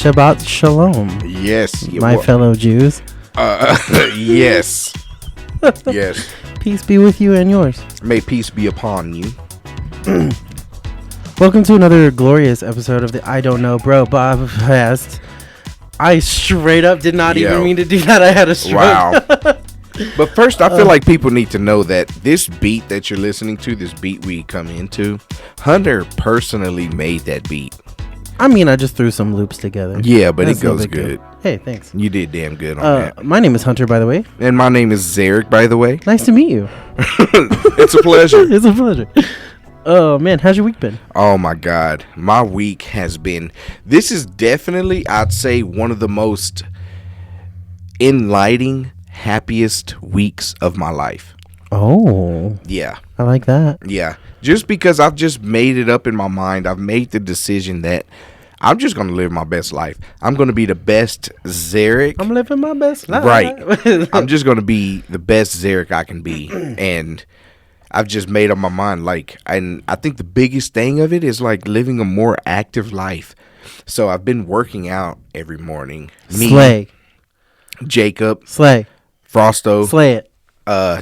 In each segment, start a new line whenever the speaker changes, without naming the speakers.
Shabbat Shalom.
Yes.
My fellow Jews.
Yes. Yes.
Peace be with you and yours.
May peace be upon you.
Welcome to another glorious episode of the I Don't Know Bro podcast. I straight up did not even mean to do that. I had a stroke.
Wow. But first, I feel like people need to know that this beat that you're listening to, this beat we come into, Hunter personally made that beat.
I mean, I just threw some loops together.
Yeah, but it goes good.
Hey, thanks.
You did damn good on that.
My name is Hunter, by the way.
And my name is Zarek, by the way.
Nice to meet you.
It's a pleasure.
It's a pleasure. Oh, man, how's your week been?
Oh, my God. My week has been... This is definitely, I'd say, one of the most enlightening, happiest weeks of my life.
Oh.
Yeah.
I like that.
Yeah. Just because I've just made it up in my mind. I've made the decision that I'm just going to live my best life. I'm going to be the best Zarek.
I'm living my best life.
Right. I'm just going to be the best Zarek I can be. And I've just made up my mind. And I think the biggest thing of it is like living a more active life. So I've been working out every morning.
Slay.
Jacob.
Slay.
Frosto.
Slay it.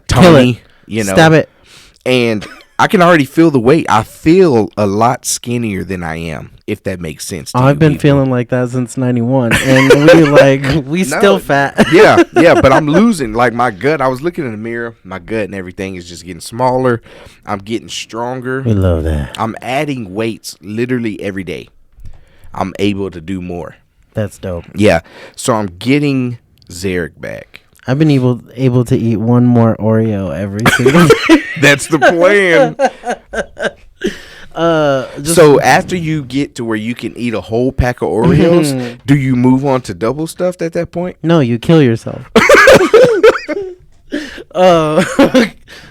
Tony. You know.
Stab it. And
I can already feel the weight. I feel a lot skinnier than I am, if that makes sense.
I've been feeling like that since 91, and we still fat.
yeah, but I'm losing. Like my gut, I was looking in the mirror, my gut and everything is just getting smaller. I'm getting stronger.
We love that.
I'm adding weights literally every day. I'm able to do more.
That's dope.
Yeah, so I'm getting Zarek back.
I've been able to eat one more Oreo every single day.
That's the plan. So after you get to where you can eat a whole pack of Oreos, do you move on to double stuffed at that point?
No, you kill yourself.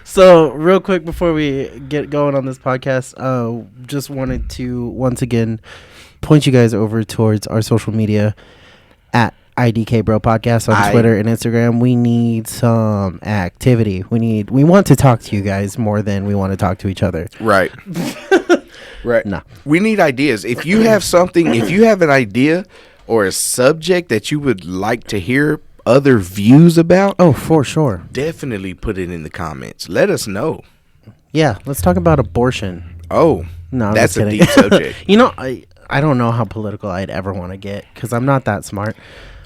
So real quick before we get going on this podcast, just wanted to once again point you guys over towards our social media at IDK Bro Podcast on Twitter and Instagram. We need some activity. We want to talk to you guys more than we want to talk to each other.
Right. Right.
No.
We need ideas. If you have something, if you have an idea or a subject that you would like to hear other views about,
oh, for sure.
Definitely put it in the comments. Let us know.
Yeah, let's talk about abortion.
Oh,
no,
that's a deep subject.
You know, I don't know how political I'd ever want to get because I'm not that smart.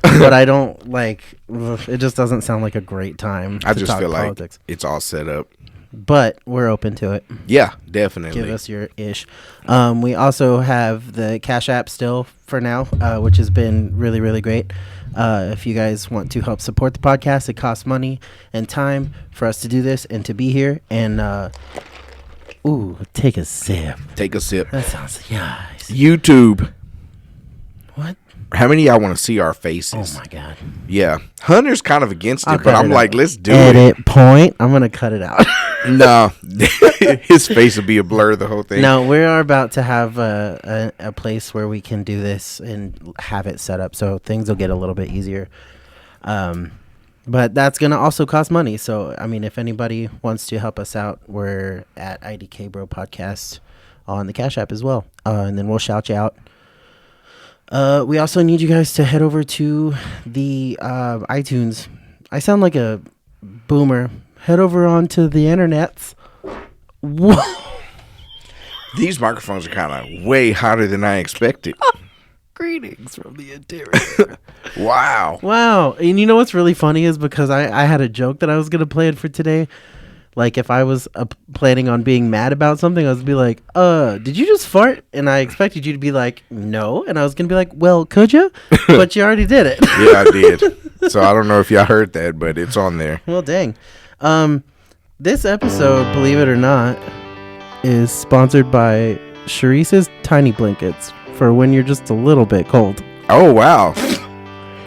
But I don't like. It just doesn't sound like a great time.
I just feel
politics.
Like it's all set up.
But we're open to it.
Yeah, definitely.
Give us your ish. We also have the Cash App still for now, which has been really, really great. If you guys want to help support the podcast, it costs money and time for us to do this and to be here. And take a sip.
Take a sip.
That sounds nice.
YouTube.
What?
How many of y'all want to see our faces?
Oh, my God.
Yeah. Hunter's kind of against it, but I'm like, let's do it.
Edit point. I'm going to cut it out.
No. His face will be a blur the whole thing.
No, we are about to have a place where we can do this and have it set up, so things will get a little bit easier. But that's going to also cost money. So, I mean, if anybody wants to help us out, we're at IDK Bro Podcast on the Cash App as well. And then we'll shout you out. We also need you guys to head over to the iTunes. I sound like a boomer. Head over onto the internets. Whoa.
These microphones are kind of way hotter than I expected.
Greetings from the interior.
Wow.
And you know what's really funny is because I had a joke that I was going to play it for today. Like, if I was planning on being mad about something, I was be like, did you just fart? And I expected you to be like, no. And I was going to be like, well, could you? But you already did it.
Yeah, I did. So I don't know if y'all heard that, but it's on there.
Well, dang. This episode, believe it or not, is sponsored by Sharice's Tiny Blankets for when you're just a little bit cold.
Oh, wow.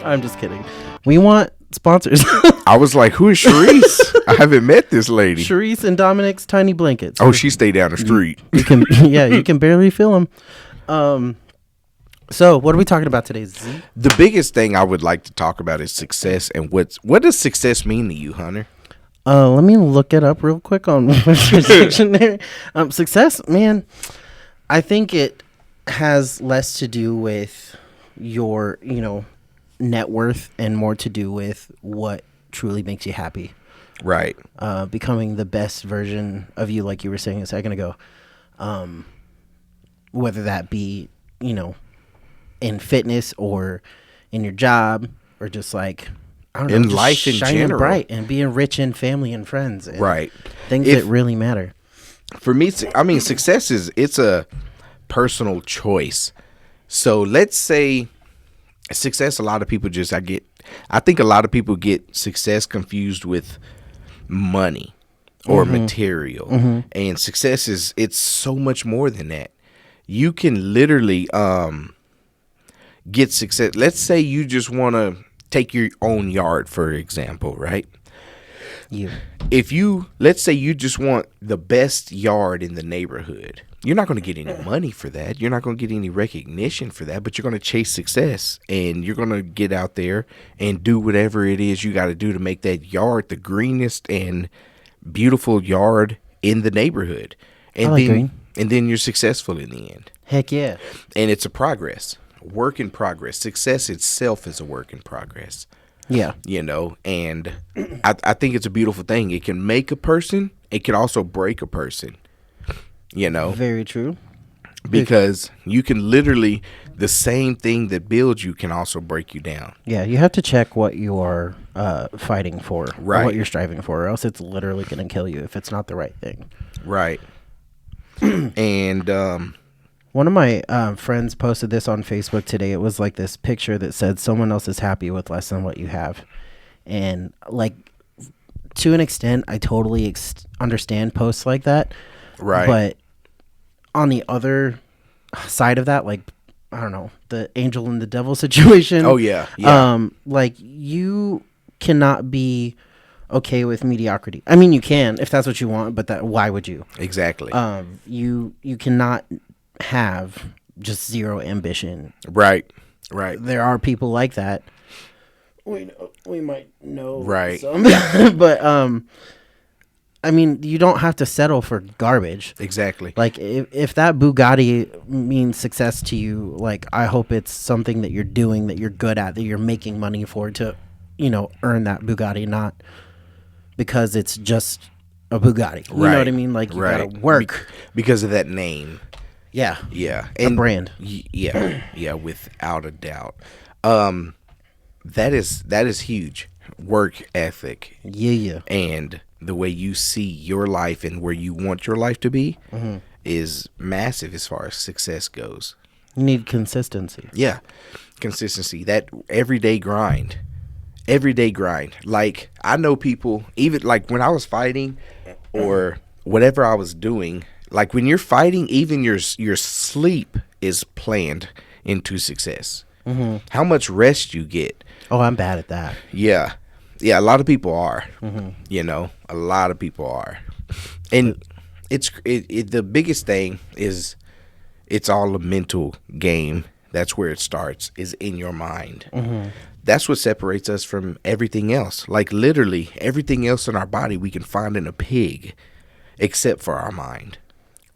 I'm just kidding. We want sponsors.
I was like, who is Sharice? I haven't met this lady.
Sharice and Dominic's Tiny Blankets.
Oh, she stay down the street.
You can, you can barely feel them. So what are we talking about today, Z?
The biggest thing I would like to talk about is success, and what does success mean to you, Hunter?
Let me look it up real quick on your dictionary. Success, man, I think it has less to do with your, net worth and more to do with what truly makes you happy.
Right.
Becoming the best version of you, like you were saying a second ago. Whether that be, in fitness or in your job or just like, I don't know,
In
just
life in
shining
general.
bright and being rich in family and friends. And
Right.
things
If-
that really matter.
For me, I mean, success it's a personal choice. So let's say success, a lot of people I think a lot of people get success confused with money or material. And success it's so much more than that. You can literally get success. Let's say you just want to take your own yard, for example, right? Let's say you just want the best yard in the neighborhood, you're not going to get any money for that. You're not going to get any recognition for that, but you're going to chase success, and you're going to get out there and do whatever it is you got to do to make that yard the greenest and beautiful yard in the neighborhood. And then you're successful in the end.
Heck yeah.
And it's a work in progress. Success itself is a work in progress.
Yeah.
And I think it's a beautiful thing. It can make a person. It can also break a person,
Very true.
because you can literally, the same thing that builds you can also break you down.
Yeah, you have to check what you are fighting for, or
Right.
what you're striving for, or else it's literally going to kill you if it's not the right thing.
Right. And
one of my friends posted this on Facebook today. It was like this picture that said someone else is happy with less than what you have. And like, to an extent, I totally understand posts like that.
right.
But on the other side of that, like, I don't know, the angel and the devil situation.
Oh yeah. Yeah.
Like, you cannot be okay with mediocrity. I mean, you can if that's what you want, but why would you?
Exactly.
You cannot have just zero ambition.
Right. Right.
There are people like that. We might know
Right.
some. But I mean, you don't have to settle for garbage.
Exactly.
Like, if that Bugatti means success to you, like, I hope it's something that you're doing, that you're good at, that you're making money for to, earn that Bugatti, not because it's just a Bugatti. You know what I mean? Like, you gotta work.
Because of that name.
Yeah.
Yeah.
A brand.
Yeah. Yeah, without a doubt. That is huge. Work ethic.
Yeah.
And the way you see your life and where you want your life to be is massive as far as success goes.
You need consistency.
Yeah. Consistency. That everyday grind. Like, I know people, even like when I was fighting or whatever I was doing, like when you're fighting, even your sleep is planned into success. How much rest you get.
Oh, I'm bad at that.
Yeah. Yeah, a lot of people are. A lot of people are. And the biggest thing is it's all a mental game. That's where it starts, is in your mind. That's what separates us from everything else. Like, literally, everything else in our body we can find in a pig except for our mind.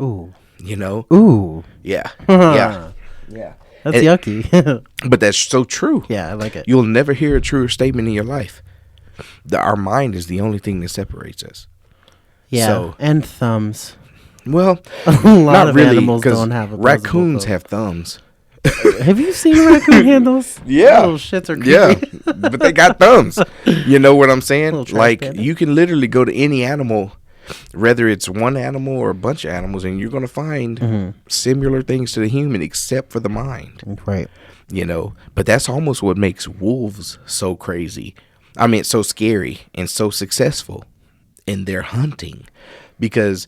Ooh.
Ooh. Yeah. Yeah. Yeah.
That's yucky.
But that's so true.
Yeah, I like it.
You'll never hear a truer statement in your life. Our mind is the only thing that separates us.
Yeah,
So,
and thumbs.
well,
A lot
not
of
really,
animals
because
don't have a
raccoons
thumb.
have thumbs.
Have you seen raccoon handles?
Yeah.
Little shits are creepy.
Yeah, but they got thumbs. You know what I'm saying?
Little trash
Like,
panda.
you can literally go to any animal, whether it's one animal or a bunch of animals, and you're going to find similar things to the human except for the mind.
Right.
But that's almost what makes wolves so crazy. I mean, so scary and so successful in their hunting, because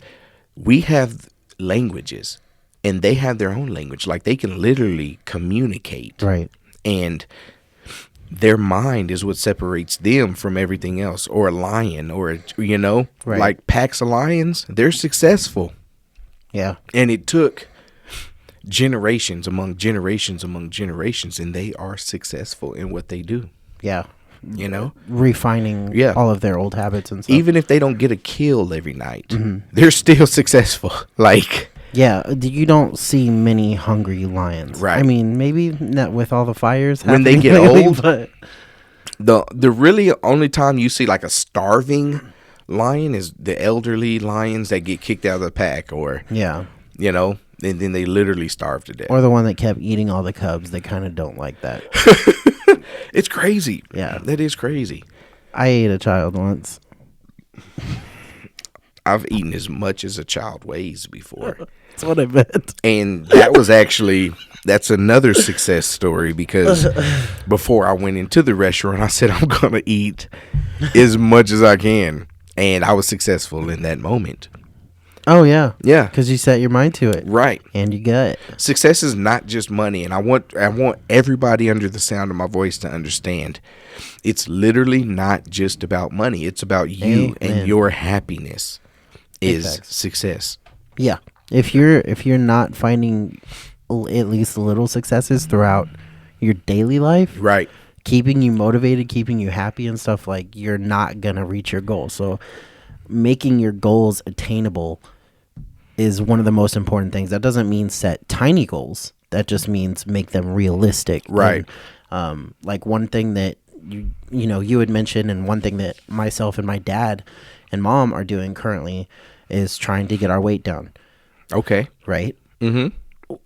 we have languages and they have their own language. Like, they can literally communicate.
Right.
And their mind is what separates them from everything else. Or a lion, or,
Right.
like packs of lions, they're successful.
Yeah.
And it took generations among generations among generations, and they are successful in what they do.
Yeah. Refining all of their old habits and stuff.
Even if they don't get a kill every night, they're still successful. Like,
Yeah, you don't see many hungry lions.
Right.
I mean, maybe not with all the fires
When they
happening
get
lately,
old,
but
the really only time you see like a starving lion is the elderly lions that get kicked out of the pack, or
yeah,
and then they literally starve to death.
or the one that kept eating all the cubs. They kind of don't like that.
It's crazy.
Yeah.
That is crazy.
I ate a child once.
I've eaten as much as a child weighs before.
That's what I meant.
And that's another success story, because before I went into the restaurant, I said I'm going to eat as much as I can. And I was successful in that moment.
Oh, yeah.
Yeah.
Because you set your mind to it.
Right.
And you got it.
Success is not just money. And I want everybody under the sound of my voice to understand. It's literally not just about money. It's about you and your happiness is success.
Yeah. If you're not finding at least little successes throughout your daily life,
Right.
keeping you motivated, keeping you happy and stuff, like, you're not going to reach your goal. So making your goals attainable is one of the most important things. That doesn't mean set tiny goals. That just means make them realistic.
Right.
And, like, one thing that you had mentioned, and one thing that myself and my dad and mom are doing currently is trying to get our weight down.
Okay.
Right?
Mm-hmm.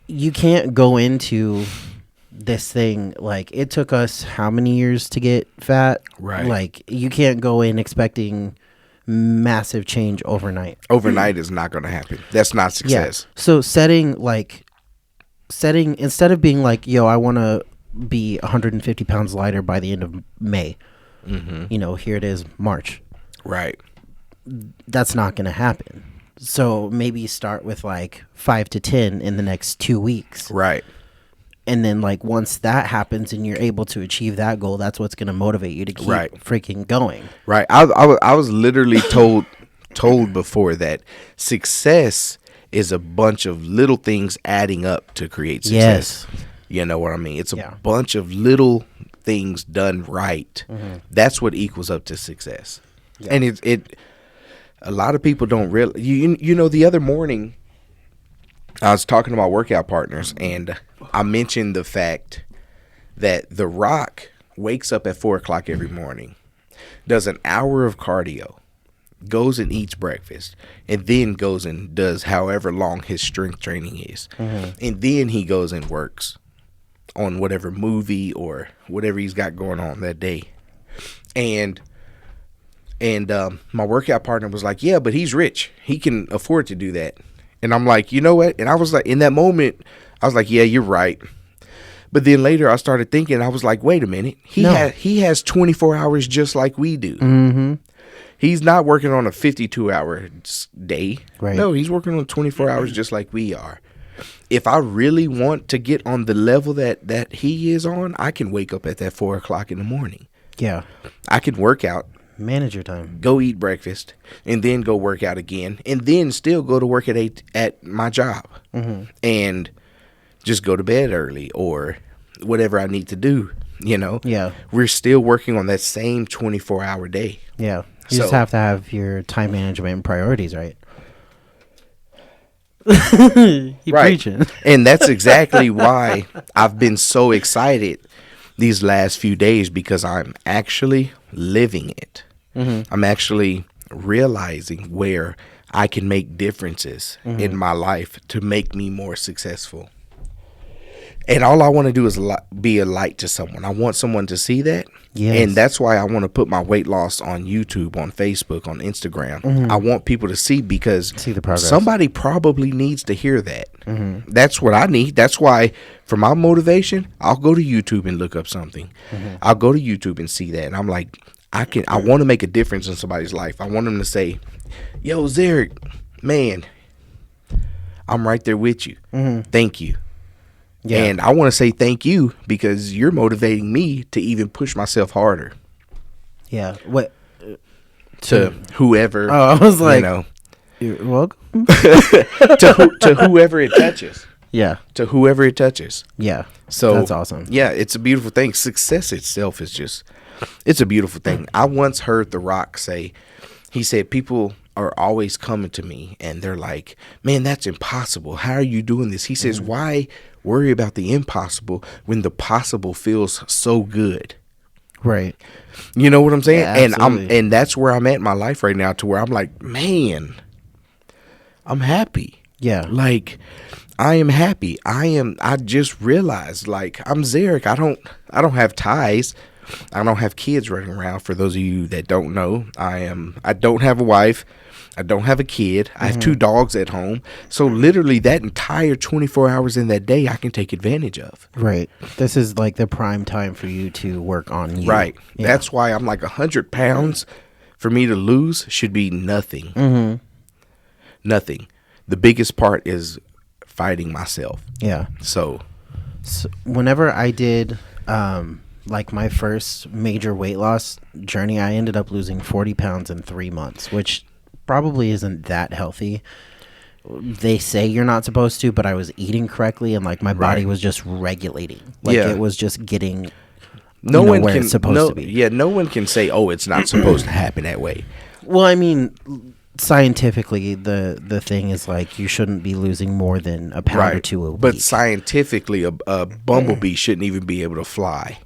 You can't go into this thing, like, it took us how many years to get fat?
Right.
Like, you can't go in expecting massive change overnight.
Overnight is not going to happen. That's not success.
Yeah. So setting instead of being like, yo, I want to be 150 pounds lighter by the end of May.
Mm-hmm.
Here it is, March.
Right.
That's not going to happen. So maybe start with like 5 to 10 in the next 2 weeks.
Right.
And then, like, once that happens and you're able to achieve that goal, that's what's going to motivate you to keep freaking going.
Right. I was literally told before that success is a bunch of little things adding up to create success.
Yes.
You know what I mean? It's a bunch of little things done right. Mm-hmm. That's what equals up to success. Yeah. And it a lot of people don't realize. The other morning I was talking to my workout partners, and I mentioned the fact that The Rock wakes up at 4 o'clock every morning, does an hour of cardio, goes and eats breakfast, and then goes and does however long his strength training is. Mm-hmm. And then he goes and works on whatever movie or whatever he's got going on that day. And my workout partner was like, yeah, but he's rich. He can afford to do that. And I'm like, you know what? And I was like, in that moment, I was like, yeah, you're right. But then later I started thinking, I was like, wait a minute. He has 24 hours just like we do. Mm-hmm. He's not working on a 52-hour day. Right. No, he's working on 24 hours just like we are. If I really want to get on the level that he is on, I can wake up at that 4 o'clock in the morning.
Yeah.
I can work out.
Manage your time.
Go eat breakfast, and then go work out again, and then still go to work at 8 at my job, and just go to bed early or whatever I need to do.
Yeah,
we're still working on that same 24-hour day.
Yeah, you just have to have your time management and priorities right. Right, preaching.
And that's exactly why I've been so excited these last few days, because I'm actually living it. Mm-hmm. I'm actually realizing where I can make differences in my life to make me more successful. And all I want to do is be a light to someone. I want someone to see that. Yes. And that's why I want to put my weight loss on YouTube, on Facebook, on Instagram. Mm-hmm. I want people to see, because
see the progress.
Somebody probably needs to hear that. Mm-hmm. That's what I need. That's why, for my motivation, I'll go to YouTube and look up something. Mm-hmm. I'll go to YouTube and see that. And I'm like, I want to make a difference in somebody's life. I want them to say, yo, Zarek, man, I'm right there with you. Mm-hmm. Thank you. Yeah. And I want to say thank you, because you're motivating me to even push myself harder.
Yeah. What?
To whoever.
Oh, I was like, you're welcome.
to whoever it touches.
Yeah.
To whoever it touches.
Yeah.
So
that's awesome.
Yeah, it's a beautiful thing. Success itself is it's a beautiful thing. I once heard The Rock say, he said, people are always coming to me and they're like, man, that's impossible. How are you doing this? He says, why worry about the impossible when the possible feels so good?
Right.
You know what I'm saying?
Yeah,
And
absolutely.
and that's where I'm at in my life right now, to where I'm like, man, I'm happy.
Yeah.
Like, I am happy. I just realized, like, I'm Zarek. I don't have ties. I don't have kids running around. For those of you that don't know, I don't have a wife. I don't have a kid. I have 2 dogs at home. So literally that entire 24 hours in that day I can take advantage of.
Right. This is like the prime time for you to work on you.
Right.
Yeah.
That's why I'm like 100 pounds for me to lose should be nothing. Nothing. The biggest part is fighting myself.
Yeah.
So
Whenever I did like my first major weight loss journey, I ended up losing 40 pounds in 3 months, which probably isn't that healthy. They say you're not supposed to, but I was eating correctly and like my body was just regulating. Like
Yeah.
it was just getting
no one
where
can
it's supposed to be.
Yeah, no one can say, "Oh, it's not supposed to happen that way."
Well, I mean, scientifically, the thing is like you shouldn't be losing more than a pound or two a week.
But scientifically, a bumblebee shouldn't even be able to fly.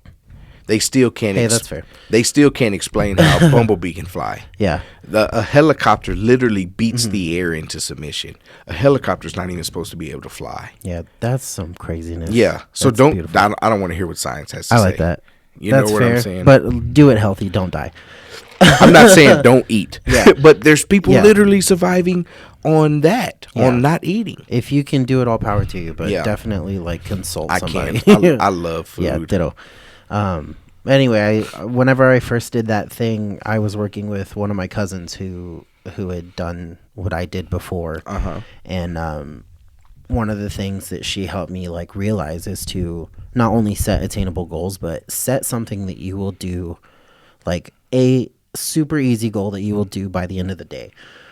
They still can't.
Hey, that's fair.
They still can't explain how a bumblebee can fly.
Yeah.
A helicopter literally beats the air into submission. A helicopter's not even supposed to be able to fly.
Yeah, that's some craziness.
Yeah. So
That's
don't.
beautiful.
I don't want to hear what science has to
I
say.
like that.
You
That's
know what
fair,
I'm saying?
but do it healthy. Don't die.
I'm not saying don't eat.
Yeah.
But there's people
Yeah.
literally surviving on that,
Yeah.
on not eating.
If you can do it, all power to you. But
Yeah.
definitely like consult
I
somebody.
can't. I love food.
Yeah, ditto. Anyway, whenever I first did that thing, I was working with one of my cousins who had done what I did before. And one of the things that she helped me like realize is to not only set attainable goals, but set something that you will do, like a super easy goal that you will do by the end of the day.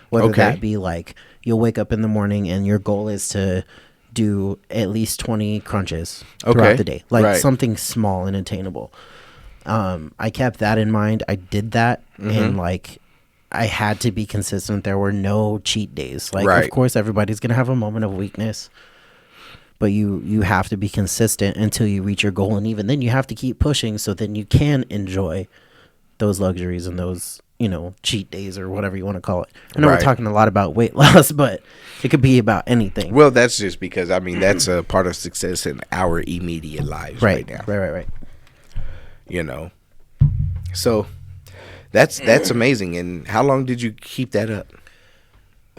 Whether
Okay.
that be like you'll wake up in the morning and your goal is to do at least 20 crunches
Okay.
throughout the day, like
Right.
something small and attainable. I kept that in mind. I did that, and like I had to be consistent. There were no cheat days. Like,
Right.
of course, everybody's gonna have a moment of weakness, but you have to be consistent until you reach your goal, and even then, you have to keep pushing. So then you can enjoy those luxuries and those cheat days or whatever you want to call it. I know
Right.
we're talking a lot about weight loss, but it could be about anything.
Well, that's just because that's a part of success in our immediate lives right now.
Right.
So that's amazing. And how long did you keep that up?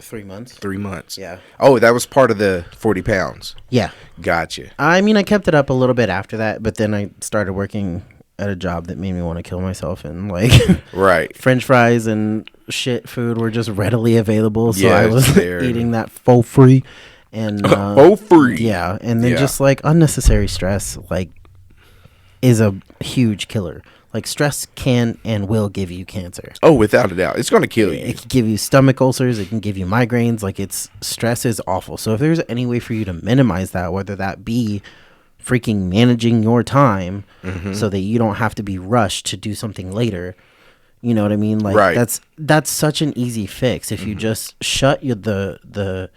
3 months.
3 months.
Yeah.
Oh, that was part of the 40 pounds.
Yeah.
Gotcha.
I mean, I kept it up a little bit after that, but then I started working at a job that made me want to kill myself, and like
Right.
French fries and shit food were just readily available, so
Yeah,
I was
they're-
eating that for free, and
For free.
Yeah, and then
Yeah.
just like unnecessary stress, like is a huge killer. Like stress can and will give you cancer.
Oh, without a doubt. It's going to kill you.
It can give you stomach ulcers. It can give you migraines. Like stress is awful. So if there's any way for you to minimize that, whether that be freaking managing your time so that you don't have to be rushed to do something later, you know what I mean? Like
Right.
that's such an easy fix. If you just shut the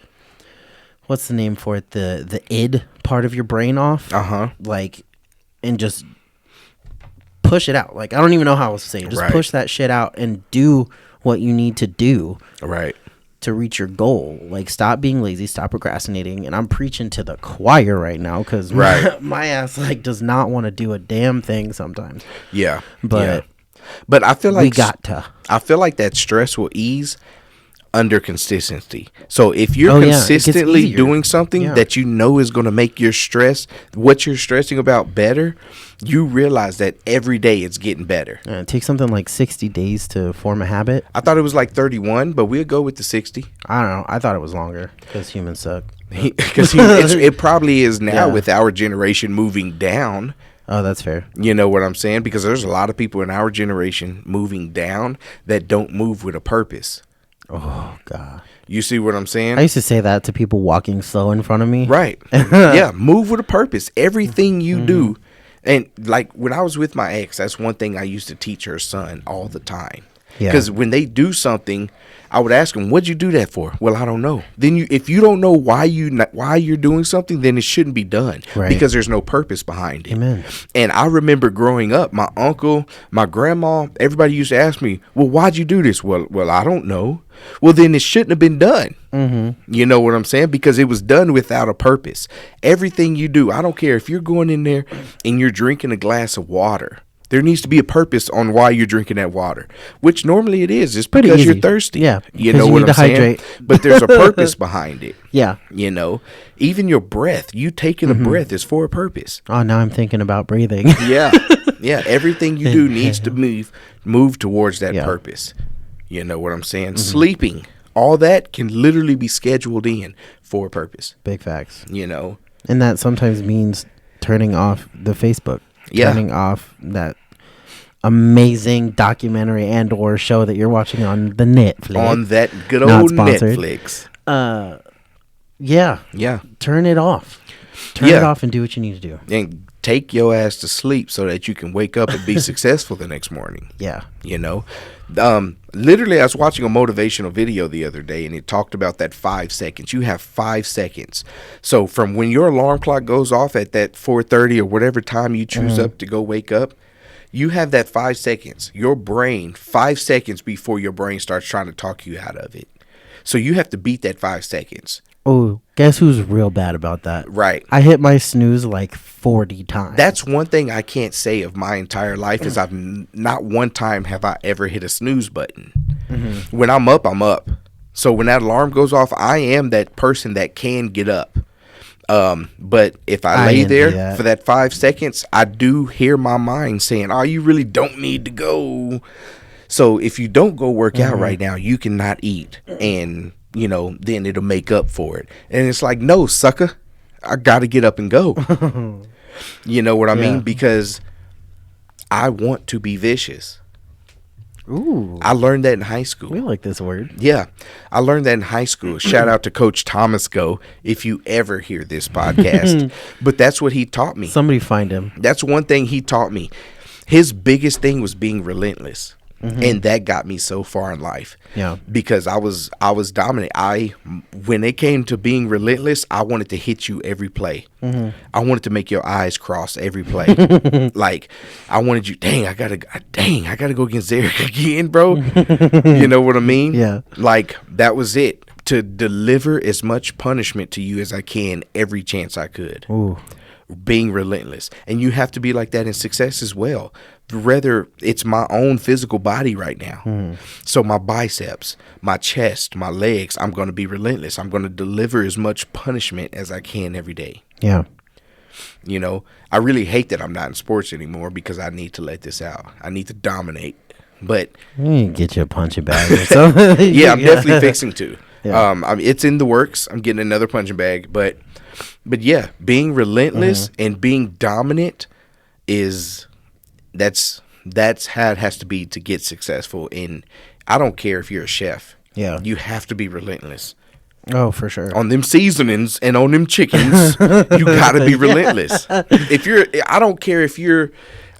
what's the name for it? The id part of your brain off. Like, and just push it out. Like, I don't even know how else to say it. Just
Right.
push that shit out and do what you need to do
Right.
to reach your goal. Like, stop being lazy, stop procrastinating. And I'm preaching to the choir right now because
Right.
my ass like does not want to do a damn thing sometimes.
Yeah.
But
yeah. But I feel like
we got to.
I feel like that stress will ease under consistency. So if you're
Oh, yeah, it gets
consistently
easier.
doing something
Yeah.
that you know is going to make your stress, what you're stressing about, better, you realize that every day it's getting better.
It takes something like 60 days to form a habit.
I thought it was like 31, but we'll go with the 60.
I don't know. I thought it was longer because humans suck.
Because it probably is now
Yeah.
with our generation moving down.
Oh, that's fair.
You know what I'm saying? Because there's a lot of people in our generation moving down that don't move with a purpose.
Oh, God.
You see what I'm saying?
I used to say that to people walking slow in front of me.
Right. Yeah, move with a purpose. Everything you do. And like when I was with my ex, that's one thing I used to teach her son all the time.
Yeah.
Because when they do something, I would ask them, "What'd you do that for?" Well, I don't know. Then if you don't know why you're doing something, then it shouldn't be done,
Right.
because there's no purpose behind it.
Amen.
And I remember growing up, my uncle, my grandma, everybody used to ask me, "Well, why'd you do this?" Well, I don't know. Well, then it shouldn't have been done.
Mm-hmm.
You know what I'm saying? Because it was done without a purpose. Everything you do, I don't care if you're going in there and you're drinking a glass of water. There needs to be a purpose on why you're drinking that water, which normally it is. It's
Pretty
because
easy.
you're thirsty.
Yeah,
You
'cause
know
you
what
need
I'm
to
saying?
hydrate.
But there's a purpose behind it.
Yeah.
You know, even your breath, you taking a breath is for a purpose.
Oh, now I'm thinking about breathing.
Yeah. Yeah. Everything you do needs to move towards that
Yeah.
purpose. You know what I'm saying? Sleeping, all that can literally be scheduled in for a purpose.
Big facts.
You know?
And that sometimes means turning off the Facebook.
Yeah.
Turning off that amazing documentary and or show that you're watching on the Netflix.
On that good
Not
old
sponsored.
Netflix.
Yeah.
Yeah.
Turn it off. Turn
Yeah.
it off and do what you need to do.
And take your ass to sleep so that you can wake up and be successful the next morning.
Yeah.
You know, literally, I was watching a motivational video the other day, and it talked about that 5 seconds. You have 5 seconds. So from when your alarm clock goes off at that 4:30 or whatever time you choose up to go wake up, you have that 5 seconds. Your brain, 5 seconds before your brain starts trying to talk you out of it. So you have to beat that 5 seconds.
Oh, guess who's real bad about that?
Right.
I hit my snooze like 40 times.
That's one thing I can't say of my entire life is not one time have I ever hit a snooze button. When I'm up, I'm up. So when that alarm goes off, I am that person that can get up. But if I lay
envy
there
that.
for that 5 seconds, I do hear my mind saying, "Oh, you really don't need to go." So if you don't go work out right now, you cannot eat, and then it'll make up for it. And it's like, no, sucker, I got to get up and go. You know what I mean? Because I want to be vicious.
Ooh.
I learned that in high school.
We like this word.
Yeah, I learned that in high school. Shout out to Coach Thomas Go if you ever hear this podcast. But that's what he taught me.
Somebody find him.
That's one thing he taught me. His biggest thing was being relentless. And that got me so far in life.
Yeah.
Because I was dominant. When it came to being relentless, I wanted to hit you every play. I wanted to make your eyes cross every play. Like, I wanted you, I gotta go against Eric again, bro. You know what I mean?
Yeah.
Like, that was it. To deliver as much punishment to you as I can every chance I could.
Ooh.
Being relentless. And you have to be like that in success as well. Rather, it's my own physical body right now. So my biceps, my chest, my legs, I'm going to be relentless. I'm going to deliver as much punishment as I can every day.
Yeah.
You know, I really hate that I'm not in sports anymore because I need to let this out. I need to dominate. But
You need to get you a punching bag or something.
yeah, I'm definitely fixing to.
Yeah.
It's in the works. I'm getting another punching bag. But yeah, being relentless and being dominant that's how it has to be to get successful. And I don't care if you're a chef.
Yeah.
You have to be relentless.
Oh, for sure.
On them seasonings and on them chickens, you gotta be relentless. I don't care if you're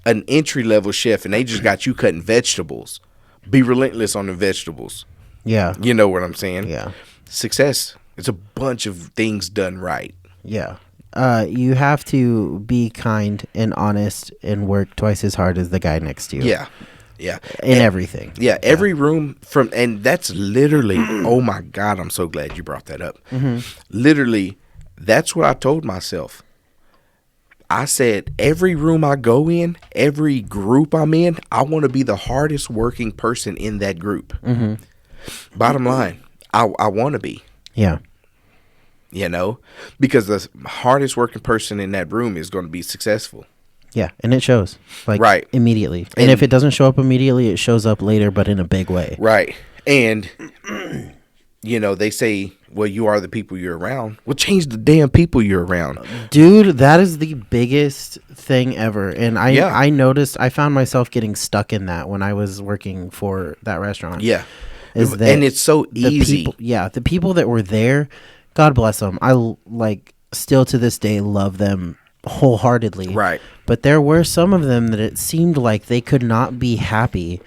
an entry level chef and they just got you cutting vegetables. Be relentless on the vegetables.
Yeah.
You know what I'm saying?
Yeah.
Success. It's a bunch of things done right.
Yeah. You have to be kind and honest and work twice as hard as the guy next to you.
Yeah. Yeah.
In everything.
Yeah. Every room and that's literally, oh my God, I'm so glad you brought that up. Literally, that's what I told myself. I said, every room I go in, every group I'm in, I want to be the hardest working person in that group. Bottom line, I want to be.
Yeah.
You know, because the hardest working person in that room is going to be successful.
Yeah, and it shows, like,
Right.
immediately. And if it doesn't show up immediately, it shows up later, but in a big way.
Right. And, they say, well, you are the people you're around. Well, change the damn people you're around.
Dude, that is the biggest thing ever. And I noticed, I found myself getting stuck in that when I was working for that restaurant.
Yeah.
Is that
And it's so easy.
The people that were there, God bless them. I, still to this day love them wholeheartedly.
Right.
But there were some of them that it seemed like they could not be happy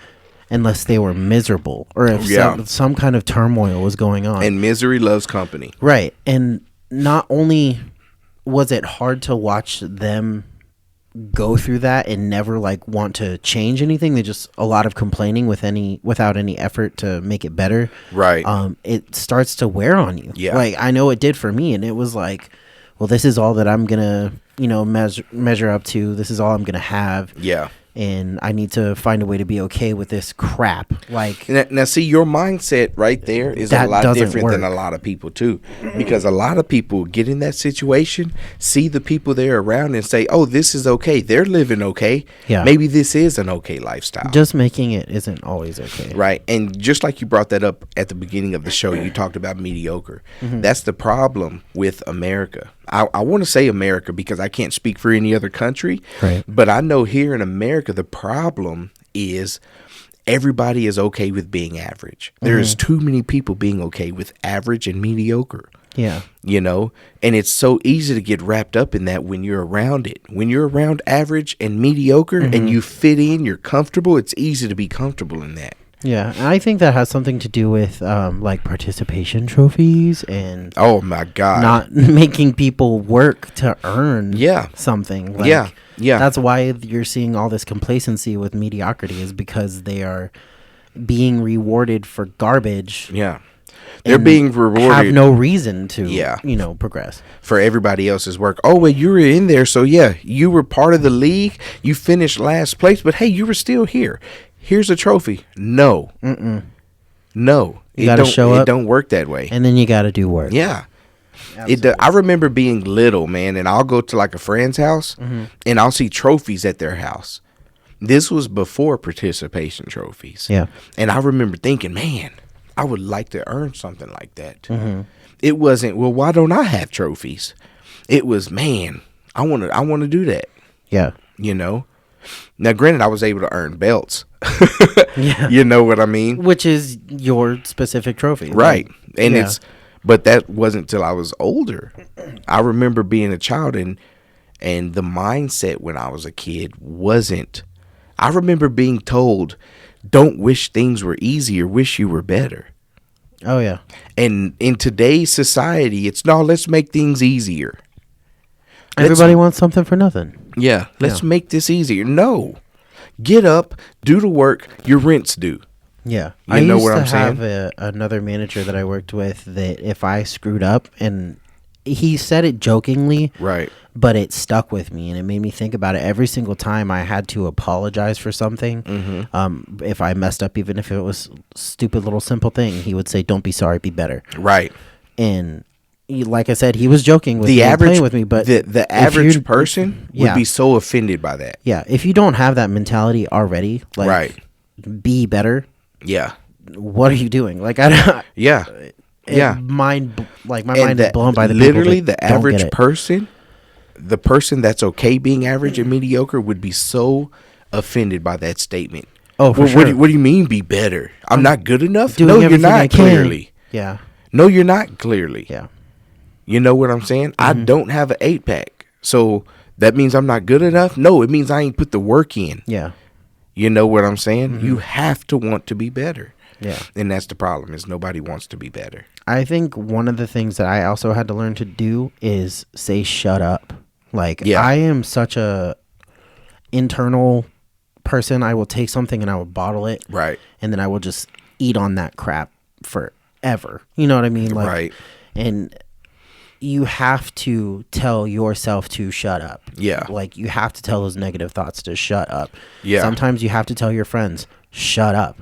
unless they were miserable or if
Yeah.
some kind of turmoil was going on.
And misery loves company.
Right. And not only was it hard to watch them go through that and never like want to change anything, they just a lot of complaining without any effort to make it better.
Right.
It starts to wear on you.
Yeah.
Like I know it did for me, and it was like, well, this is all that I'm gonna measure up to. This is all I'm gonna have.
Yeah.
And I need to find a way to be okay with this crap. Like
Now see, your mindset right there is a
That
lot
doesn't
different than a
work.
lot of people too, because a lot of people get in that situation, see the people they're around, and say, "Oh, this is okay. They're living okay.
Yeah.
Maybe this is an okay lifestyle."
just making it isn't always okay.
Right. And just like you brought that up at the beginning of the show, you talked about mediocre. That's the problem with America. I want to say America because I can't speak for any other country.
Right.
But I know here in America, the problem is everybody is okay with being average. There's too many people being okay with average and mediocre.
Yeah.
And it's so easy to get wrapped up in that when you're around it. When you're around average and mediocre and you fit in, you're comfortable, it's easy to be comfortable in that.
Yeah, and I think that has something to do with like participation trophies and
Oh my God.
not making people work to earn
Yeah.
something. Like,
Yeah.
That's why you're seeing all this complacency with mediocrity, is because they are being rewarded for garbage.
Yeah. They're
and
being rewarded
Have no reason to,
Yeah.
progress.
for everybody else's work. Oh, well, you were in there, so yeah, you were part of the league. You finished last place, but hey, you were still here. Here's a trophy. No. No.
You gotta show up.
It don't work that way.
And then you got to do work.
Yeah. I remember being little, man, and I'll go to like a friend's house and I'll see trophies at their house. This was before participation trophies.
Yeah.
And I remember thinking, man, I would like to earn something like that. It wasn't, well, why don't I have trophies? It was, man, I want to do that.
Yeah.
Now, granted, I was able to earn belts.
Yeah.
You know what I mean?
Which is your specific trophy.
Right. And
Yeah.
but that wasn't till I was older. I remember being a child and the mindset when I was a kid wasn't. I remember being told, don't wish things were easier, wish you were better.
Oh, yeah.
And in today's society, it's no, let's make things easier.
Everybody wants something for nothing.
Yeah, let's
Yeah.
make this easier. No. Get up, do the work, your rent's due.
Yeah.
You know what I'm saying?
I used to have another manager that I worked with that if I screwed up, and he said it jokingly,
Right.
but it stuck with me, and it made me think about it every single time I had to apologize for something. If I messed up, even if it was stupid little simple thing, he would say, don't be sorry, be better.
Right.
And like I said, he was joking with
The
me and
average
playing with me, but
the
if
average
you-
person
Yeah.
would be so offended by that.
yeah, if you don't have that mentality already, like
Right.
be better,
Yeah.
what are you doing? Like I don't.
Yeah. Yeah.
My
And
mind is blown by the
literally
people
the
that don't
average
get it.
person, the person that's okay being average and mediocre would be so offended by that statement.
Oh, for
Well,
sure.
what do you mean be better? I'm not good enough?
Doing
No, you're
everything I
not
can.
clearly.
Yeah,
No, you're not clearly.
yeah,
You know what I'm saying? I don't have an 8-pack. So that means I'm not good enough? No, it means I ain't put the work in.
yeah,
You know what I'm saying? You have to want to be better.
yeah.
And that's the problem, is nobody wants to be better.
I think one of the things that I also had to learn to do is say shut up. Like
Yeah.
I am such a internal person. I will take something and I will bottle it,
Right.
and then I will just eat on that crap forever. You know what I mean? Like,
Right.
And you have to tell yourself to shut up.
Yeah.
Like you have to tell those negative thoughts to shut up.
Yeah.
Sometimes you have to tell your friends, shut up.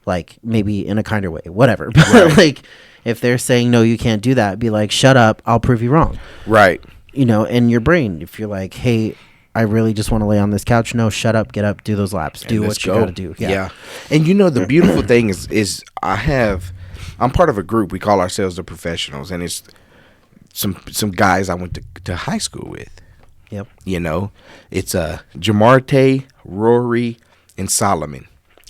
Like maybe in a kinder way, whatever. But
Right.
like if they're saying no, you can't do that, be like, shut up, I'll prove you wrong.
Right.
In your brain, if you're like, hey, I really just want to lay on this couch. No, shut up, get up, do those laps, do
And
what
let's
you
go.
got to do.
Yeah. And the beautiful thing is I'm part of a group. We call ourselves the Professionals, and it's some guys I went to high school with.
Yep.
It's Jamarte, Rory, and Solomon.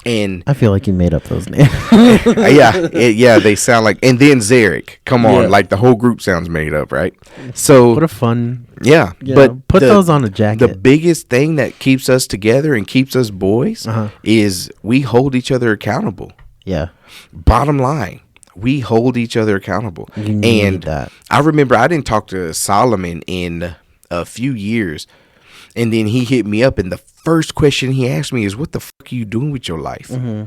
And
I feel like you made up those names.
yeah, they sound like. And then Zarek, come on,
Yeah.
like the whole group sounds made up, right? So
What a fun.
yeah,
Yeah,
but
put those on a jacket.
The biggest thing that keeps us together and keeps us boys is we hold each other accountable.
Yeah.
Bottom line, we hold each other accountable.
You need that.
I remember I didn't talk to Solomon in a few years, and then he hit me up, and the first question he asked me is, "What the fuck are you doing with your life?"
Mm-hmm.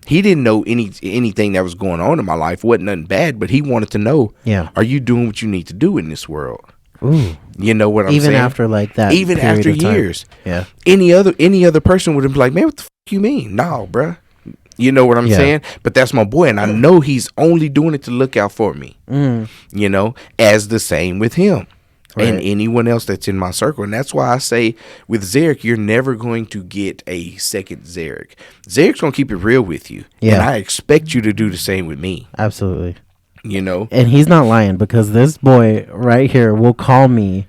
He didn't know anything that was going on in my life. It wasn't nothing bad, but he wanted to know,
Yeah.
are you doing what you need to do in this world?
Ooh.
You know what I'm
Even
saying?
after like that.
Even
period
after
of time.
years.
Yeah.
Any other person would have been like, man, what the fuck you mean? No, bruh. You know what I'm saying? But that's my boy, and I know he's only doing it to look out for me. You know, as the same with him. Right. And anyone else that's in my circle. And that's why I say with Zarek, you're never going to get a second Zarek. Zarek's going to keep it real with you. Yeah. And I expect you to do the same with me.
Absolutely.
You know?
And he's not lying, because this boy right here will call me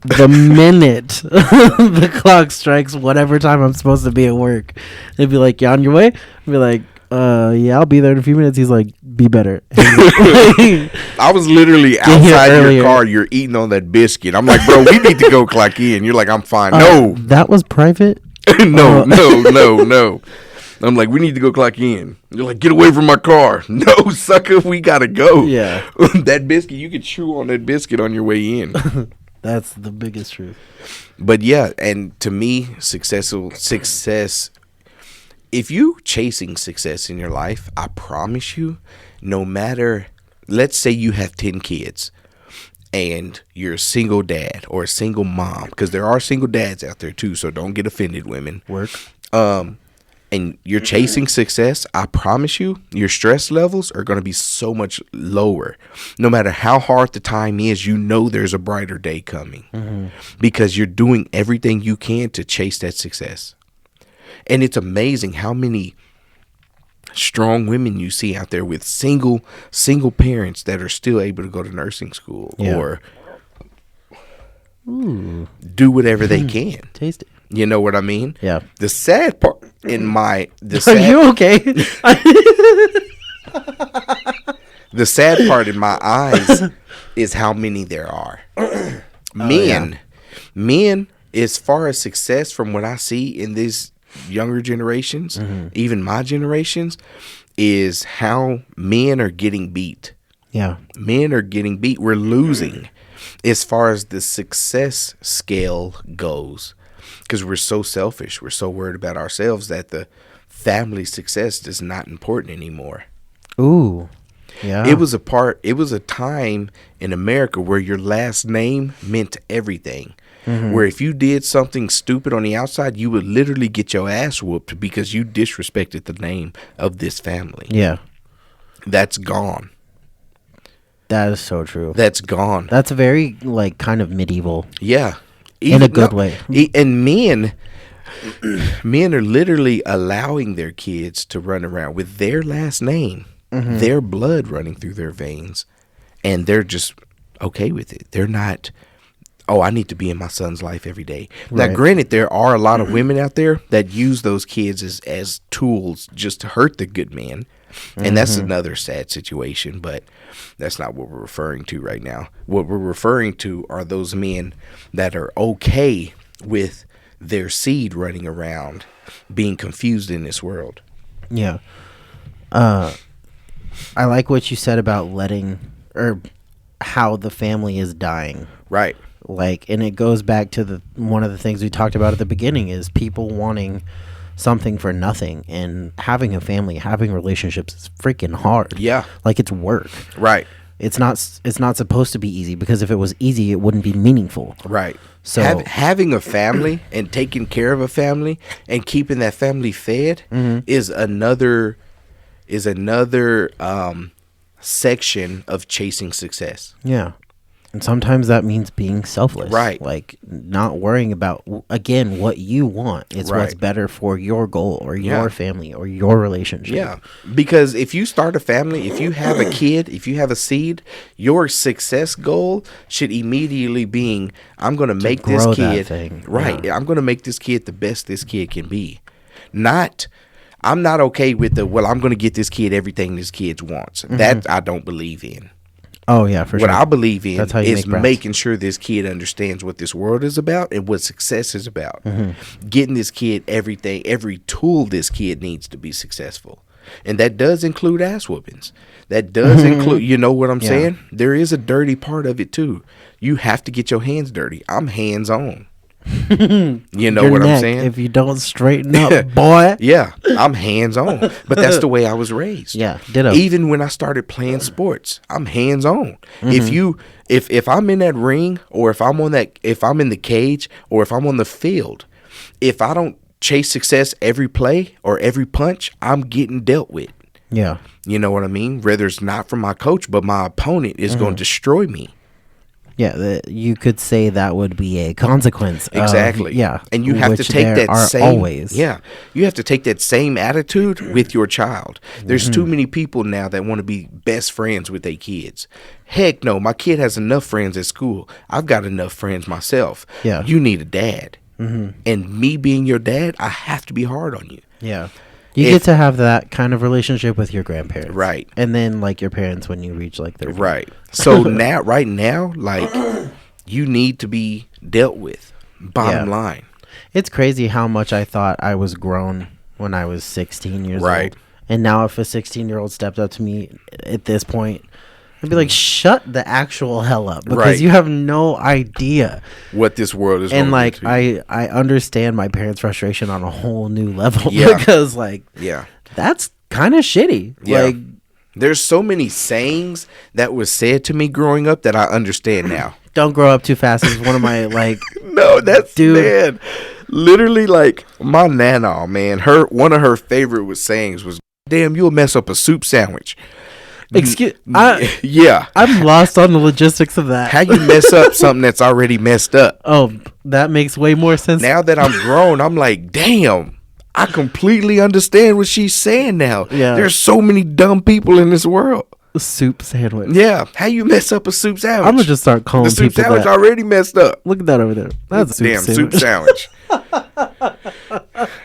the minute the clock strikes whatever time I'm supposed to be at work. They'd be like, you on your way? I'd be like, yeah, I'll be there in a few minutes. He's like, be better.
I was literally outside your car. You're eating on that biscuit. I'm like, bro, we need to go clock in. You're like, I'm fine. No.
That was private?
No. I'm like, we need to go clock in. You're like, get away from my car. No, sucker, we got to go.
Yeah.
That biscuit, you could chew on that biscuit on your way in.
That's the biggest truth.
But yeah, and to me, success, if you chasing success in your life, I promise you, no matter, let's say you have 10 kids and you're a single dad or a single mom, because there are single dads out there too, so don't get offended, women.
Work.
And you're chasing success, I promise you, your stress levels are going to be so much lower. No matter how hard the time is, you know there's a brighter day coming because you're doing everything you can to chase that success. And it's amazing how many strong women you see out there with single parents that are still able to go to nursing school or do whatever they can.
Taste it.
You know what I mean?
Yeah.
The sad part in my...
Are you okay?
The sad part in my eyes is how many there are. Men, as far as success from what I see in these younger generations, even my generations, is how men are getting beat.
Yeah.
Men are getting beat. We're losing as far as the success scale goes. Because we're so selfish. We're so worried about ourselves that the family success is not important anymore.
Ooh. Yeah.
It was a time in America where your last name meant everything. Where if you did something stupid on the outside, you would literally get your ass whooped because you disrespected the name of this family.
Yeah.
That's gone.
That is so true.
That's gone.
That's very, like, kind of medieval.
Yeah.
In a good way.
And men are literally allowing their kids to run around with their last name, their blood running through their veins, and they're just okay with it. They're not, oh, I need to be in my son's life every day. Now, granted, there are a lot of women out there that use those kids as tools just to hurt the good man, and that's another sad situation, but that's not what we're referring to right now. What we're referring to are those men that are okay with their seed running around being confused in this world.
Yeah. I like what you said about how the family is dying.
Right.
Like, and it goes back to one of the things we talked about at the beginning is people wanting something for nothing, and having a family, having relationships is freaking hard.
Yeah.
Like, it's work.
Right.
It's not supposed to be easy, because if it was easy, it wouldn't be meaningful.
Right.
So
having a family and taking care of a family and keeping that family fed is another section of chasing success.
Yeah. And sometimes that means being selfless.
Right.
Like, not worrying about, again, what you want. It's what's better for your goal or your family or your relationship.
Yeah. Because if you start a family, if you have a kid, if you have a seed, your success goal should immediately be, I'm going to make this kid.
Thing.
Right. Yeah. I'm going to make this kid the best this kid can be. Not, I'm not okay with I'm going to get this kid everything this kid wants. That I don't believe in.
Oh yeah, for
What
sure.
I believe in
That's how you
is
make brats.
making sure this kid understands what this world is about and what success is about. Getting this kid everything, every tool this kid needs to be successful. And that does include ass whoopings. That does include, you know what I'm saying? There is a dirty part of it too. You have to get your hands dirty. I'm hands on. You know
Your
what I'm
neck,
saying?
if you don't straighten up, boy.
Yeah, I'm hands on. But that's the way I was raised.
Yeah, ditto.
Even when I started playing sports, I'm hands on. If I'm in that ring, or if I'm in the cage, or if I'm on the field, if I don't chase success every play or every punch, I'm getting dealt with.
Yeah.
You know what I mean? Whether it's not from my coach, but my opponent is going to destroy me.
Yeah, you could say that would be a consequence.
Exactly.
Yeah.
And you have to take
there
that same
always.
Yeah. You have to take that same attitude with your child. There's too many people now that want to be best friends with their kids. Heck no, my kid has enough friends at school. I've got enough friends myself.
Yeah.
You need a dad. And me being your dad, I have to be hard on you.
Yeah. You get to have that kind of relationship with your grandparents.
Right.
And then like your parents when you reach like 30.
Right. So right now, like, you need to be dealt with. Bottom line.
It's crazy how much I thought I was grown when I was 16 years old. And now if a 16-year-old stepped up to me at this point, I'd be like, shut the actual hell up, because you have no idea
what this world is.
And like, I understand my parents' frustration on a whole new level because like, that's kind of shitty. Like,
there's so many sayings that was said to me growing up that I understand now.
Don't grow up too fast is one of my like.
No, that's man. Literally, like, my nana, man, one of her favorite sayings was, "Damn, you'll mess up a soup sandwich."
I'm lost on the logistics of that.
How you mess up something that's already messed up?
Oh, that makes way more sense.
Now that I'm grown, I'm like, damn, I completely understand what she's saying now.
Yeah.
There's so many dumb people in this world.
A soup sandwich.
Yeah. How you mess up a soup sandwich?
I'm going to just start calling
people the soup
sandwich
already messed up.
Look at that over there. That's a
soup sandwich.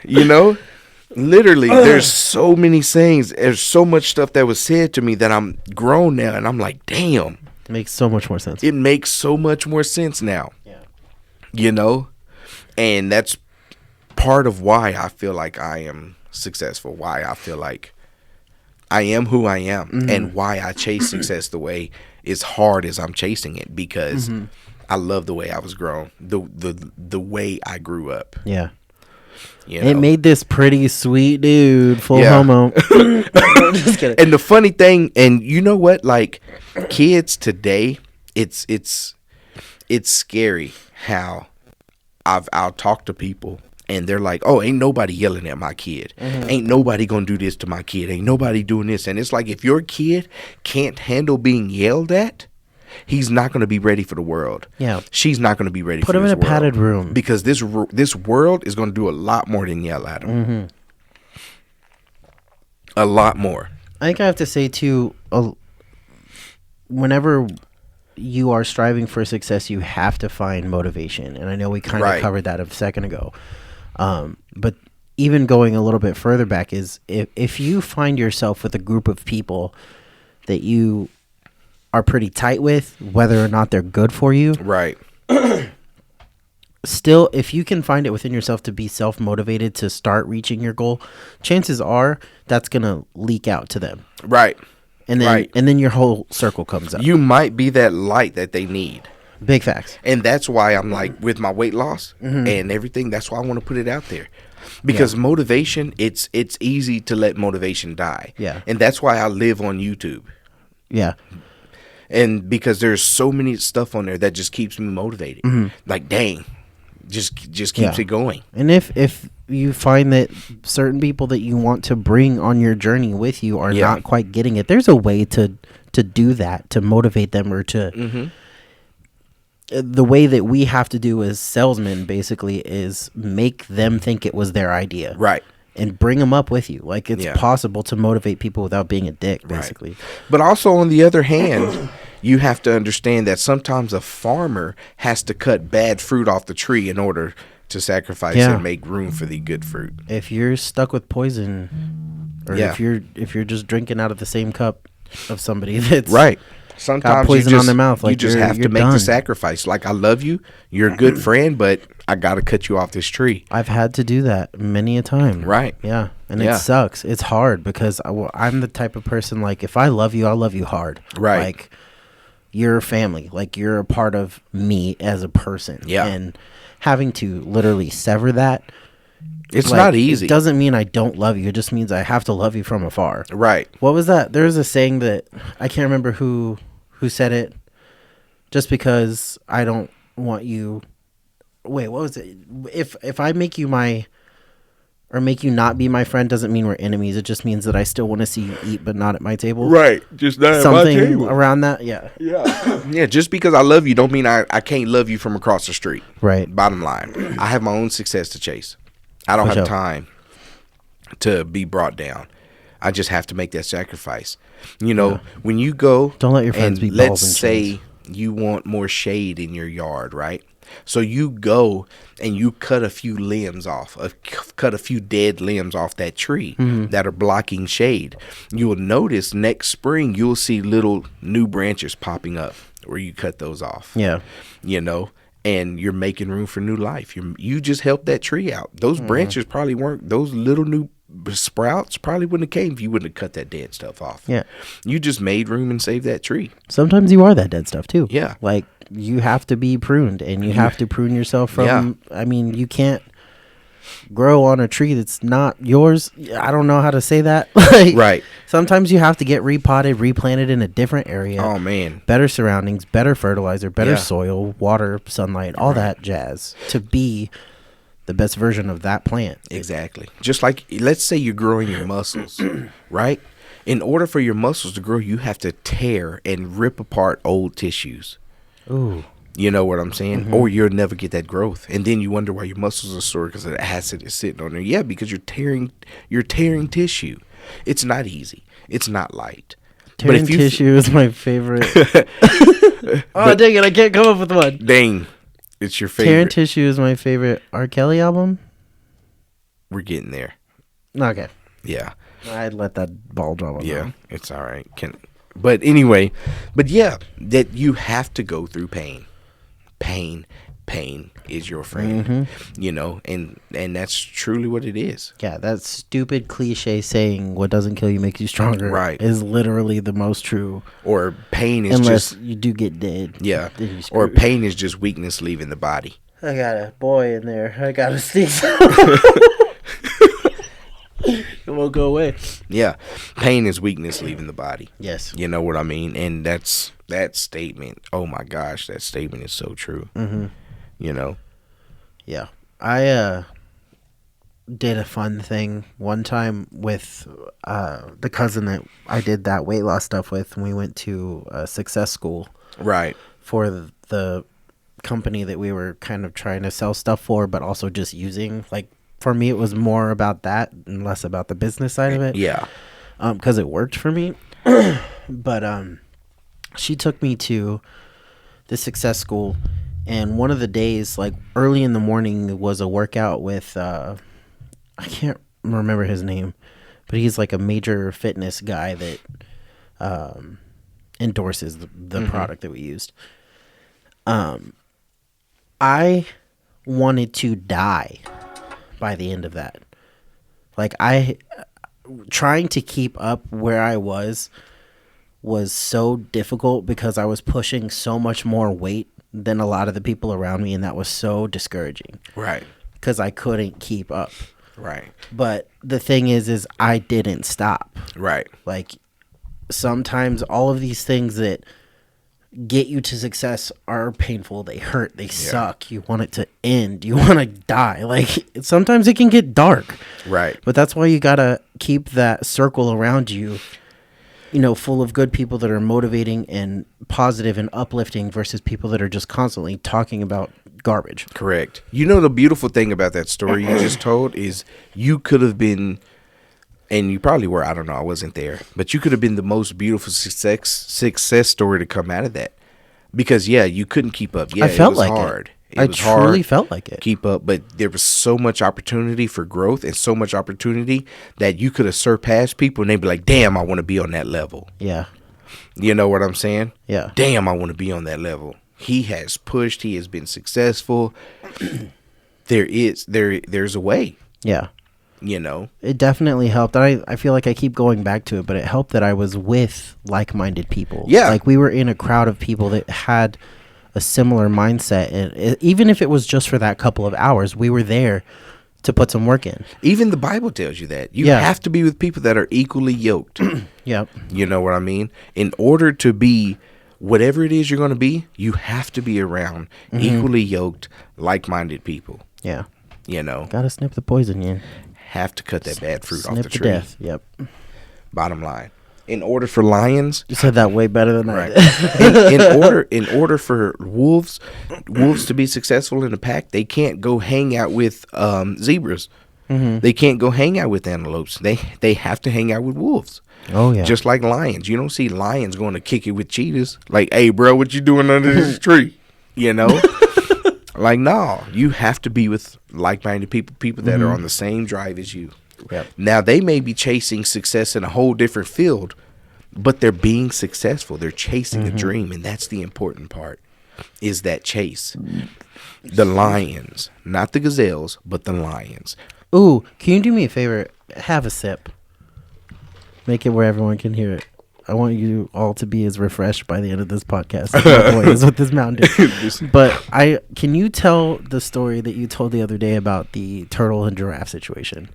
You know? Literally, there's so many sayings. There's so much stuff that was said to me that I'm grown now, and I'm like, damn.
It makes so much more sense.
It makes so much more sense now. Yeah. You know? And that's part of why I feel like I am successful, why I feel like I am who I am, and why I chase success the way as hard as I'm chasing it, because I love the way I was grown, the way I grew up.
Yeah.
You know?
It made this pretty sweet dude, full homo. Just kidding.
And the funny thing, and you know what, like, kids today, it's scary how I'll talk to people and they're like, oh, ain't nobody yelling at my kid. Ain't nobody gonna do this to my kid. Ain't nobody doing this. And it's like, if your kid can't handle being yelled at, he's not going to be ready for the world. Yeah. She's not going to be ready for this world.
Put him in a padded room.
Because this world is going to do a lot more than yell at him. A lot more.
I think I have to say, too, whenever you are striving for success, you have to find motivation. And I know we kind of covered that a second ago. But even going a little bit further back is if you find yourself with a group of people that you are pretty tight with, whether or not they're good for you.
Right.
Still, if you can find it within yourself to be self-motivated to start reaching your goal, chances are that's going to leak out to them.
Right.
And then your whole circle comes up.
You might be that light that they need.
Big facts.
And that's why I'm like, with my weight loss and everything, that's why I want to put it out there. Because motivation, it's easy to let motivation die.
Yeah.
And that's why I live on YouTube.
Yeah.
And because there's so many stuff on there that just keeps me motivated. Like, dang, just keeps it going.
And if you find that certain people that you want to bring on your journey with you are not quite getting it, there's a way to do that, to motivate them, or to the way that we have to do as salesmen basically is make them think it was their idea.
Right.
And bring them up with you. Like, it's possible to motivate people without being a dick, basically.
Right. But also, on the other hand, you have to understand that sometimes a farmer has to cut bad fruit off the tree in order to sacrifice
Yeah.
and make room for the good fruit.
If you're stuck with poison, or
Yeah.
if you're just drinking out of the same cup of somebody that's
Right. Sometimes
poison on their mouth,
you
like,
just have to
you're
make the
done.
sacrifice. Like, I love you, you're a good friend, but I gotta cut you off this tree.
I've had to do that many a time.
Right.
Yeah. And
Yeah.
it sucks. It's hard because I'm the type of person, like, if I love you, I'll love you hard.
Right.
Like, you're family. Like, you're a part of me as a person.
Yeah.
And having to literally sever that,
It's
like,
not easy.
It doesn't mean I don't love you. It just means I have to love you from afar.
Right.
What was that? There's a saying that I can't remember who said it. Just because I don't want you. Wait, what was it? If I make you make you not be my friend, doesn't mean we're enemies. It just means that I still want to see you eat, but not at my table.
Right. Just not
Something
at my table.
around that. Yeah.
Yeah. Yeah, just because I love you don't mean I can't love you from across the street.
Right.
Bottom line. I have my own success to chase. I don't
For
have
sure.
time to be brought down. I just have to make that sacrifice. You know, when you go,
Don't let your friends
and
be
let's
balls and
say
chains.
you want more shade in your yard, right? So you go and you cut a few limbs off, cut a few dead limbs off that tree that are blocking shade. You will notice next spring you'll see little new branches popping up where you cut those off.
Yeah.
You know, and you're making room for new life. You just helped that tree out. Those branches probably weren't, those little new sprouts probably wouldn't have came if you wouldn't have cut that dead stuff off.
Yeah.
You just made room and saved that tree.
Sometimes you are that dead stuff too.
Yeah.
Like, you have to be pruned, and you have to prune yourself from.
Yeah.
I mean, you can't grow on a tree that's not yours. I don't know how to say that. Like,
Right.
Sometimes you have to get repotted, replanted in a different area.
Oh man.
Better surroundings, better fertilizer, better
Yeah.
soil, water, sunlight, all that jazz to be the best version of that plant.
Exactly. Just like, let's say you're growing your muscles, right? In order for your muscles to grow, you have to tear and rip apart old tissues.
Ooh.
You know what I'm saying? Or you'll never get that growth. And then you wonder why your muscles are sore because the acid is sitting on there. Yeah, because you're tearing tissue. It's not easy. It's not light.
Tearing tissue is my favorite. Oh, dang it. I can't come up with one.
Dang. It's your favorite.
Tearing Tissue is my favorite R. Kelly album.
We're getting there.
Okay.
Yeah.
I'd let that ball drop on
Yeah.
that.
It's all right. But anyway, yeah, that you have to go through pain. Pain is your friend. You know, and that's truly what it is.
Yeah, that stupid cliche saying, what doesn't kill you makes you stronger,
Right.
is literally the most true.
Or pain is
Unless
just
you do get dead.
yeah.
Then you
Or
screwed.
pain is just weakness leaving the body.
I got a boy in there. I got to sneak. It won't go away.
Yeah. Pain is weakness leaving the body.
Yes.
You know what I mean? And that statement, oh my gosh, that statement is so true. You know?
Yeah. I did a fun thing one time with the cousin that I did that weight loss stuff with, and we went to a success school
Right.
for the company that we were kind of trying to sell stuff for, but also just using. Like, for me, it was more about that and less about the business side of it.
Yeah.
Because it worked for me. But she took me to the success school, and one of the days, like early in the morning, was a workout with I can't remember his name, but he's like a major fitness guy that endorses the product that we used. I wanted to die by the end of that. Like, trying to keep up where I was so difficult because I was pushing so much more weight than a lot of the people around me, and that was so discouraging
Right.
because I couldn't keep up.
Right.
But the thing is I didn't stop.
Right.
Like, sometimes all of these things that get you to success are painful. They hurt. They suck. You want it to end. You want to die. Like, sometimes it can get dark.
Right.
But that's why you got to keep that circle around you, you know, full of good people that are motivating and positive and uplifting versus people that are just constantly talking about garbage.
Correct. You know, the beautiful thing about that story you just told is you could have been, and you probably were, I don't know, I wasn't there, but you could have been the most beautiful success story to come out of that. Because, yeah, you couldn't keep up. Yeah,
I felt
it was
like
hard. It
I
was
truly
hard
felt like it.
keep up, but there was so much opportunity for growth and so much opportunity that you could have surpassed people and they'd be like, damn, I want to be on that level.
Yeah.
You know what I'm saying?
Yeah.
Damn, I want to be on that level. He has pushed, he has been successful. There's a way,
Yeah.
you know.
It definitely helped. I feel like I keep going back to it, but it helped that I was with like-minded people.
Yeah.
Like we were in a crowd of people that had a similar mindset, and even if it was just for that couple of hours, we were there to put some work in.
Even the Bible tells you that. You
Yeah.
have to be with people that are equally yoked.
Yep.
You know what I mean? In order to be whatever it is you're going to be, you have to be around equally yoked, like-minded people.
Yeah.
You know,
Gotta snip the poison, yeah.
have to cut that bad fruit off
Snip
the
to
tree.
death. Yep.
Bottom line. In order for lions,
You said that way better than I
right?
did.
in order for wolves to be successful in a pack, they can't go hang out with zebras. They can't go hang out with antelopes. They have to hang out with wolves.
Oh yeah.
Just like lions. You don't see lions going to kick it with cheetahs. Like, hey, bro, what you doing under this tree? You know? Like, no. You have to be with like-minded people that are on the same drive as you.
Yep.
Now, they may be chasing success in a whole different field, but they're being successful. They're chasing a dream, and that's the important part, is that chase. The lions. Not the gazelles, but the lions.
Ooh, can you do me a favor? Have a sip. Make it where everyone can hear it. I want you all to be as refreshed by the end of this podcast as my boy is with this Mountain Dew. But can you tell the story that you told the other day about the turtle and giraffe situation?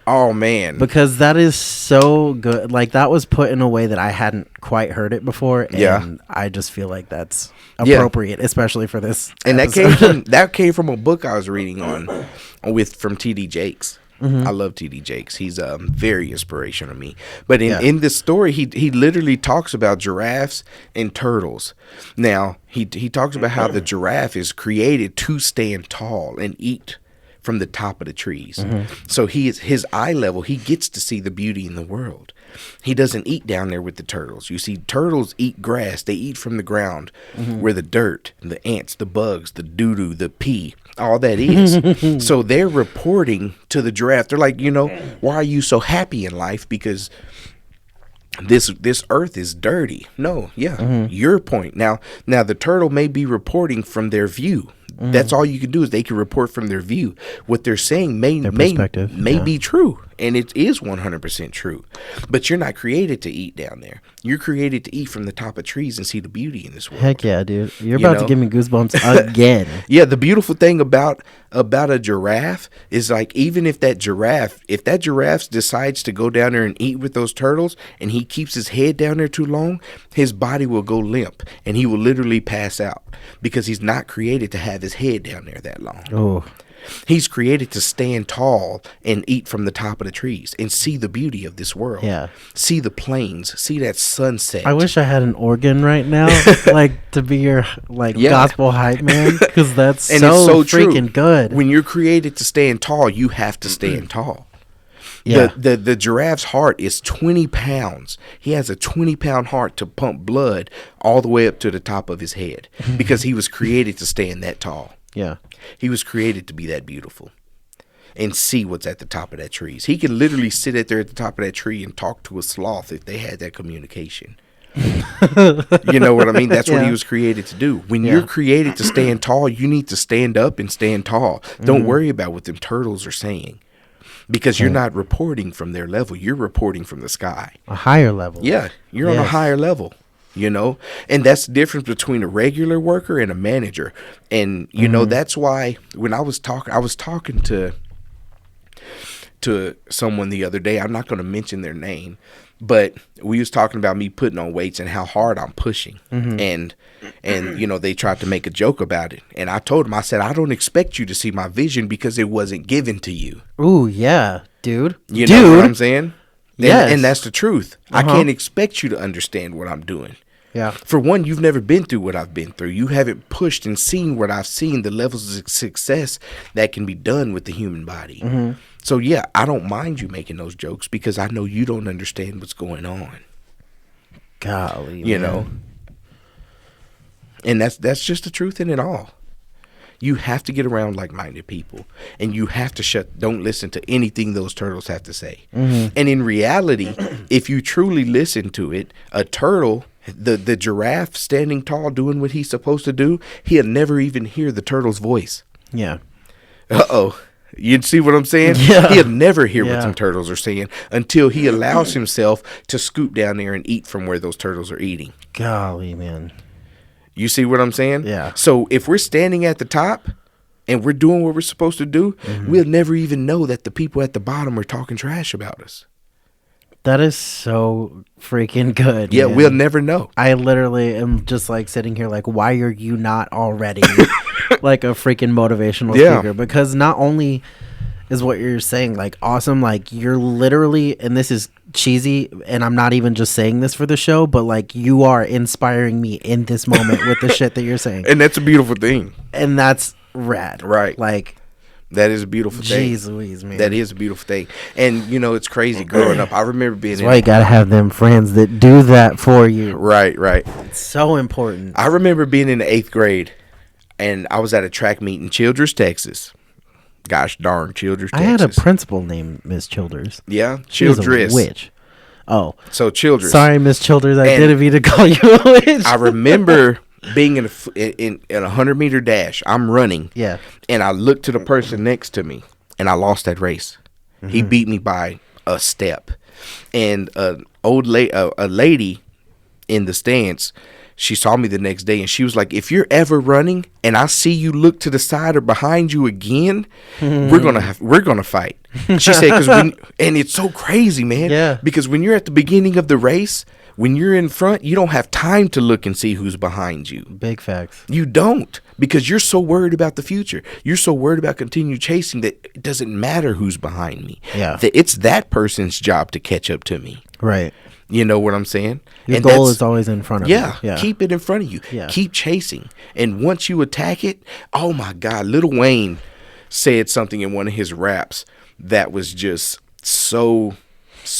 Oh, man.
Because that is so good. Like, that was put in a way that I hadn't quite heard it before. And
Yeah.
I just feel like that's appropriate, especially for this
And
episode.
that came from a book I was reading from T.D. Jakes. I love T.D. Jakes. He's very inspirational to me. But in this story, he literally talks about giraffes and turtles. Now, he talks about how the giraffe is created to stand tall and eat from the top of the trees. So his eye level, he gets to see the beauty in the world. He doesn't eat down there with the turtles. You see, turtles eat grass. They eat from the ground where the dirt, the ants, the bugs, the doo-doo, the pee, all that is. So they're reporting to the giraffe. They're like, why are you so happy in life? Because this earth is dirty. No, your point. Now the turtle may be reporting from their view. That's all you can do is they can report from their view. What they're saying may be true, and it is 100% true. But you're not created to eat down there. You're created to eat from the top of trees and see the beauty in this world.
Heck yeah, dude. You're about to give me goosebumps again.
Yeah, the beautiful thing about a giraffe is, like, even if that giraffe decides to go down there and eat with those turtles and he keeps his head down there too long, his body will go limp and he will literally pass out because he's not created to have his head down there that long.
Oh.
He's created to stand tall and eat from the top of the trees and see the beauty of this world.
Yeah.
See the plains, see that sunset.
I wish I had an organ right now, like, to be your gospel hype man, because that's
and
so,
it's so
freaking
true.
good.
When you're created to stand tall, you have to stand tall.
Yeah.
The giraffe's heart is 20 pounds. He has a 20-pound heart to pump blood all the way up to the top of his head because he was created to stand that tall.
Yeah.
He was created to be that beautiful and see what's at the top of that tree. He can literally sit at the top of that tree and talk to a sloth if they had that communication. You know what I mean? That's what he was created to do. When you're created to stand tall, you need to stand up and stand tall. Don't worry about what them turtles are saying because you're not reporting from their level. You're reporting from the sky.
A higher level.
Yeah, you're on a higher level. And that's the difference between a regular worker and a manager. And that's why when I was talking to someone the other day, I'm not going to mention their name, but we was talking about me putting on weights and how hard I'm pushing. And they tried to make a joke about it. And I told them, I said, I don't expect you to see my vision because it wasn't given to you.
Ooh, yeah, dude.
You know what I'm saying?
Yes.
And that's the truth. I can't expect you to understand what I'm doing.
Yeah.
For one, you've never been through what I've been through. You haven't pushed and seen what I've seen, the levels of success that can be done with the human body. So, yeah, I don't mind you making those jokes because I know you don't understand what's going on.
Golly,
you know? And that's just the truth in it all. You have to get around like-minded people, and you have to don't listen to anything those turtles have to say. And in reality, if you truly listen to it, a turtle, the giraffe standing tall doing what he's supposed to do, he'll never even hear the turtle's voice.
Yeah.
You see what I'm saying?
Yeah.
He'll never hear what some turtles are saying until he allows himself to scoop down there and eat from where those turtles are eating.
Golly, man.
You see what I'm saying?
Yeah.
So if we're standing at the top and we're doing what we're supposed to do, we'll never even know that the people at the bottom are talking trash about us.
That is so freaking good.
Yeah,
man.
we'll never know.
I literally am just like sitting here like, why are you not already like a freaking motivational speaker? Because not only is what you're saying like awesome, like you're literally, and this is cheesy, and I'm not even just saying this for the show, but like you are inspiring me in this moment with the shit that you're saying.
And that's a beautiful thing.
And that's rad.
Right.
Like,
that is a beautiful thing.
Jeez Louise, man.
That is a beautiful thing. And, you know, it's crazy growing up. I remember being
That's why you got to have them friends that do that for you.
Right.
It's so important.
I remember being in the 8th grade, and I was at a track meet in Childress, Texas. Gosh darn, Childress, Texas.
I had a principal named Miss Childers.
Yeah,
She was
Childress.
a witch. Oh.
So Childress.
Sorry, Miss Childers. I didn't mean to call you a witch.
I remember being in a 100-meter dash. I'm running.
Yeah.
And I looked to the person next to me, and I lost that race. He beat me by a step. And a lady in the stands, she saw me the next day, and she was like, if you're ever running and I see you look to the side or behind you again, we're gonna fight. She said, and it's so crazy, man.
Yeah.
Because when you're at the beginning of the race, when you're in front, you don't have time to look and see who's behind you.
Big facts.
You don't, because you're so worried about the future. You're so worried about continue chasing that it doesn't matter who's behind me.
Yeah.
It's that person's job to catch up to me.
Right.
You know what I'm saying?
Your goal is always in front of you.
Yeah. Keep it in front of you.
Yeah.
Keep chasing. And once you attack it, oh my God, Lil Wayne said something in one of his raps that was just so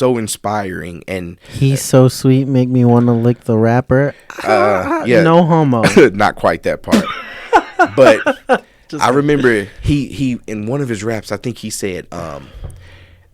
inspiring. And
he's so sweet, make me want to lick the rapper.
Yeah,
no homo.
Not quite that part. But I remember he in one of his raps, I think he said,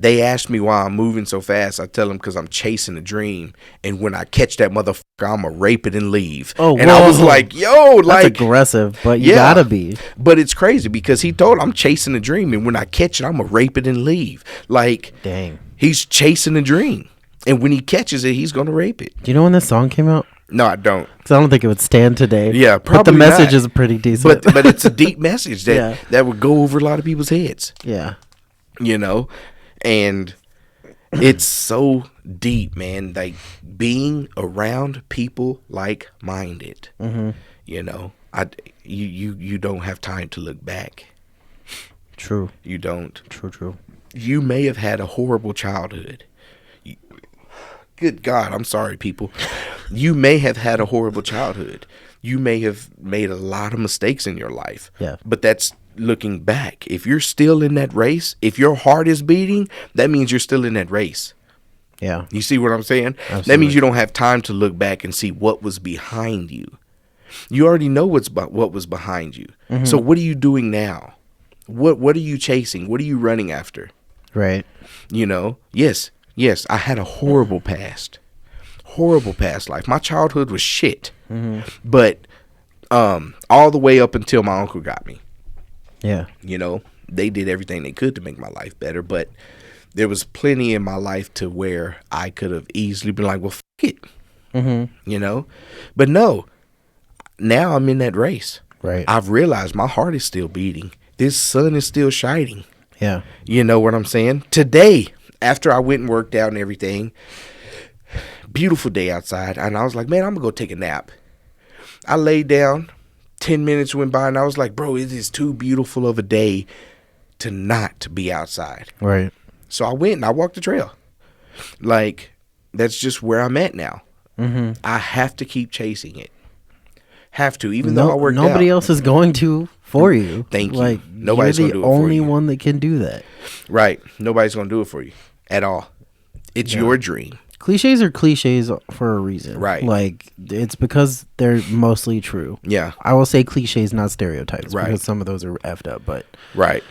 they asked me why I'm moving so fast. I tell them because I'm chasing a dream, and when I catch that motherfucker, I'ma rape it and leave.
Oh,
and I was like, yo, like,
that's aggressive, but you gotta be.
But it's crazy because he told I'm chasing a dream, and when I catch it, I'ma rape it and leave. Like,
dang,
he's chasing a dream, and when he catches it, he's gonna rape it.
Do you know when this song came out?
No, I don't.
Because I don't think it would stand today.
Yeah, probably.
But the message
not.
is pretty decent.
But it's a deep message that would go over a lot of people's heads.
Yeah,
you know, and it's so deep, man. Like being around people like-minded. You know, you don't have time to look back.
True.
You don't.
True.
You may have had a horrible childhood. Good God, I'm sorry, people. You may have had a horrible childhood. You may have made a lot of mistakes in your life.
Yeah.
But that's looking back. If you're still in that race, if your heart is beating, that means you're still in that race.
Yeah.
You see what I'm saying?
Absolutely.
That means you don't have time to look back and see what was behind you. You already know what was behind you. So what are you doing now? What are you chasing? What are you running after?
Right.
You know? Yes, I had a horrible past. Horrible past life. My childhood was shit. But all the way up until my uncle got me.
Yeah.
You know, they did everything they could to make my life better, but there was plenty in my life to where I could have easily been like, well, f*** it. You know? But no, now I'm in that race.
Right.
I've realized my heart is still beating. This sun is still shining.
Yeah.
You know what I'm saying? Today, after I went and worked out and everything, beautiful day outside, and I was like, man, I'm going to go take a nap. I laid down. 10 minutes went by, and I was like, bro, it is too beautiful of a day to not be outside.
Right.
So I went and I walked the trail. Like, that's just where I'm at now. I have to keep chasing it. Have to, even though I worked out.
Nobody else is going to for you.
Thank you.
Like,
Nobody's
you're
going to
the
do it for
only
you.
one that can do that.
Right. Nobody's going to do it for you at all. It's your dream.
cliches are cliches for a reason.
Right.
Like, it's because they're mostly true.
Yeah.
I will say cliches, not stereotypes,
Right.
because some of those are effed up, but
Right.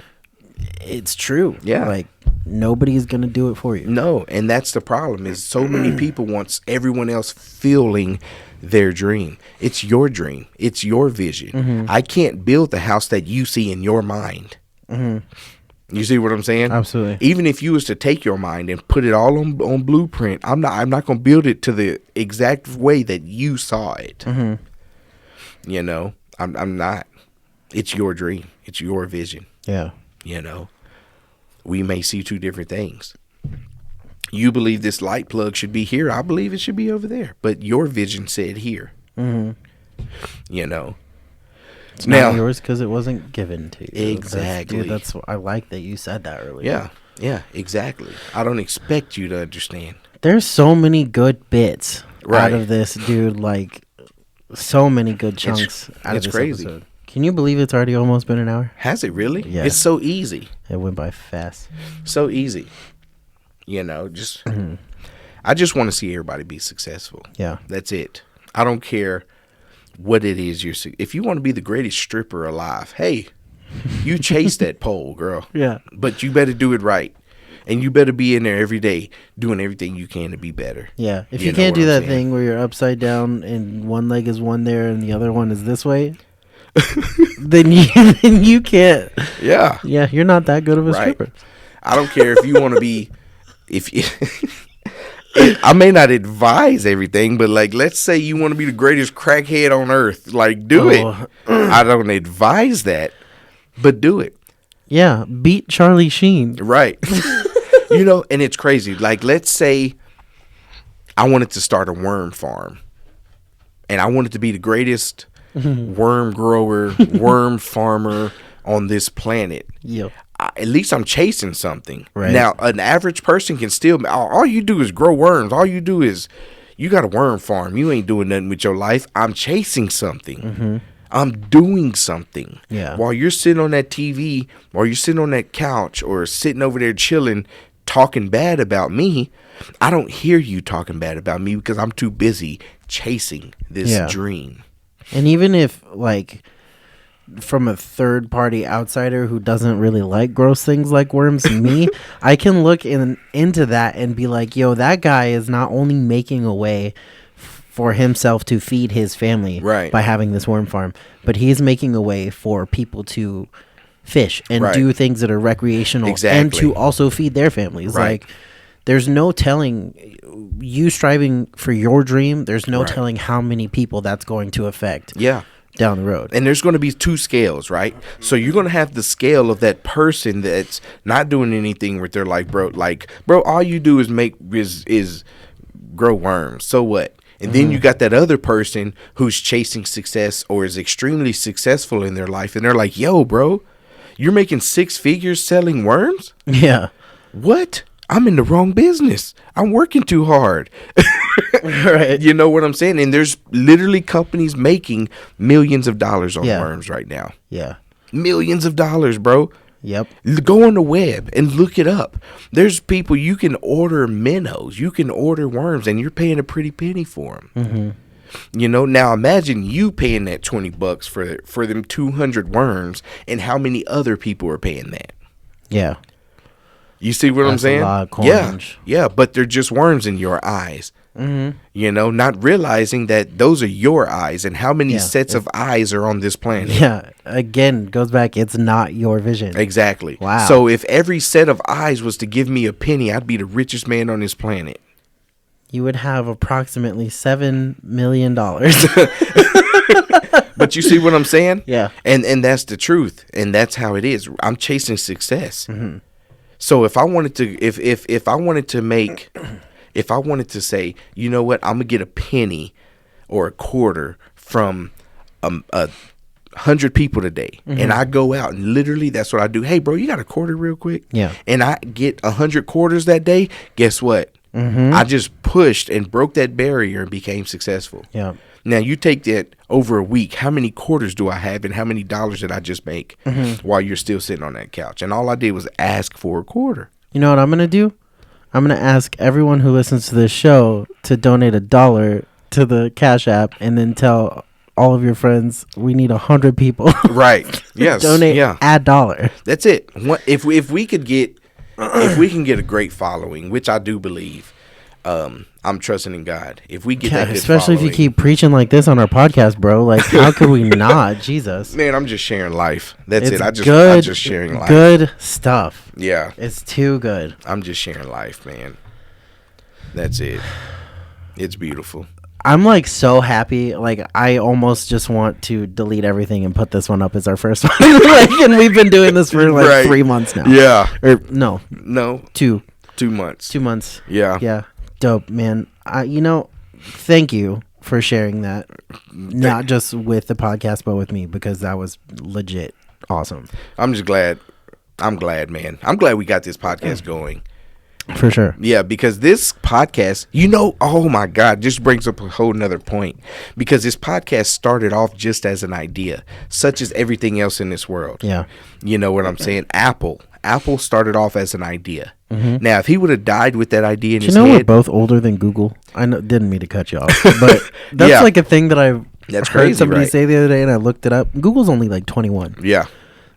it's true.
Yeah.
Like, nobody's going to do it for you.
No, and that's the problem is so many people wants everyone else feeling their dream. It's your dream. It's your vision. I can't build the house that you see in your mind. You see what I'm saying?
Absolutely.
Even if you was to take your mind and put it all on blueprint, I'm not going to build it to the exact way that you saw it. You know, I'm not. It's your dream. It's your vision.
Yeah.
You know, we may see two different things. You believe this light plug should be here. I believe it should be over there. But your vision said here. You know.
It's not yours because it wasn't given to you.
Exactly.
That's I like that you said that earlier.
Yeah, exactly. I don't expect you to understand.
There's so many good bits
Right.
out of this, dude. Like, so many good chunks out of
it's
this
crazy.
episode. Can you believe it's already almost been an hour?
Has it really?
Yeah.
It's so easy.
It went by fast.
So easy. You know, just I just want to see everybody be successful.
Yeah.
That's it. I don't care what it is if you want to be the greatest stripper alive, hey, you chase that pole, girl.
Yeah.
But you better do it right. And you better be in there every day doing everything you can to be better.
Yeah. If
You
you
know
can't
what
do
I'm
that
saying?
thing where you're upside down and one leg is one there and the other one is this way, then you can't.
Yeah.
Yeah, you're not that good of a
Right.
stripper.
I don't care if you want to be if you I may not advise everything, but like let's say you want to be the greatest crackhead on earth, like do it. I don't advise that, but do it.
Yeah, beat Charlie Sheen.
Right. You know, and it's crazy. Like let's say I wanted to start a worm farm. And I wanted to be the greatest worm grower, worm farmer on this planet.
Yeah.
At least I'm chasing something.
Right.
Now, an average person can still, all you do is grow worms. All you do is, you got a worm farm. You ain't doing nothing with your life. I'm chasing something. I'm doing something.
Yeah.
While you're sitting on that TV, while you're sitting on that couch or sitting over there chilling, talking bad about me, I don't hear you talking bad about me because I'm too busy chasing this dream.
And even if, like, from a third party outsider who doesn't really like gross things like worms, me, I can look into that and be like, yo, that guy is not only making a way for himself to feed his family by having this worm farm, but he's making a way for people to fish and do things that are recreational and to also feed their families. Like, there's no telling, you striving for your dream, there's no telling how many people that's going to affect down the road.
And there's going to be two scales, right? So you're going to have the scale of that person that's not doing anything with their life, bro. Like, bro, all you do is grow worms. So what? And then you got that other person who's chasing success or is extremely successful in their life. And they're like, yo, bro, you're making 6 figures selling worms?
Yeah.
What? I'm in the wrong business. I'm working too hard.
Right.
You know what I'm saying? And there's literally companies making millions of dollars on worms right now.
Yeah.
Millions of dollars, bro.
Yep.
Go on the web and look it up. There's people, you can order minnows. You can order worms and you're paying a pretty penny for them. You know, now imagine you paying that $20 for them 200 worms and how many other people are paying that.
Yeah.
You see what I'm saying?
A lot of coinage.
Yeah, but they're just worms in your eyes. You know, not realizing that those are your eyes and how many sets of eyes are on this planet.
Yeah. Again, goes back, it's not your vision.
Exactly.
Wow.
So if every set of eyes was to give me a penny, I'd be the richest man on this planet.
You would have approximately $7 million.
But you see what I'm saying?
Yeah.
And that's the truth. And that's how it is. I'm chasing success. So if I wanted to, if I wanted to make, if I wanted to say, you know what, I'm gonna get a penny or a quarter from 100 people today, and I go out and literally that's what I do. Hey, bro, you got a quarter real quick?
Yeah.
And I get 100 quarters that day. Guess what? I just pushed and broke that barrier and became successful.
Yeah.
Now, you take that over a week, how many quarters do I have and how many dollars did I just make while you're still sitting on that couch? And all I did was ask for a quarter.
You know what I'm going to do? I'm going to ask everyone who listens to this show to donate $1 to the Cash App, and then tell all of your friends we need 100 people.
Right. Yes.
Donate $1.
That's it. If we could get if we can get a great following, which I do believe, I'm trusting in God. If we get that good
especially
following,
if you keep preaching like this on our podcast, bro. Like, how could we not? Jesus.
man, I'm just sharing life. That's
It's
it. I'm
good,
just sharing life.
Good stuff.
Yeah.
It's too good.
I'm just sharing life, man. That's it. It's beautiful.
I'm like so happy. Like, I almost just want to delete everything and put this one up as our first one. Like, and we've been doing this for like
Right.
3 months now.
Yeah.
Or no,
No.
2
2 months.
2 months.
Yeah.
Yeah. Dope, man. Thank you for sharing that. Not just with the podcast, but with me, because that was legit awesome.
I'm just glad. I'm glad, man. I'm glad we got this podcast going.
For sure.
Yeah, because this podcast, oh my God, just brings up a whole nother point. Because this podcast started off just as an idea, such as everything else in this world.
Yeah.
You know what I'm saying? Apple started off as an idea.
Mm-hmm.
Now, if he would have died with that idea in his
we're
head,
both older than Google? I didn't mean to cut you off, but that's
Yeah.
like a thing that I've
That's
heard
crazy,
somebody
right?
say the other day, and I looked it up. Google's only like 21.
yeah,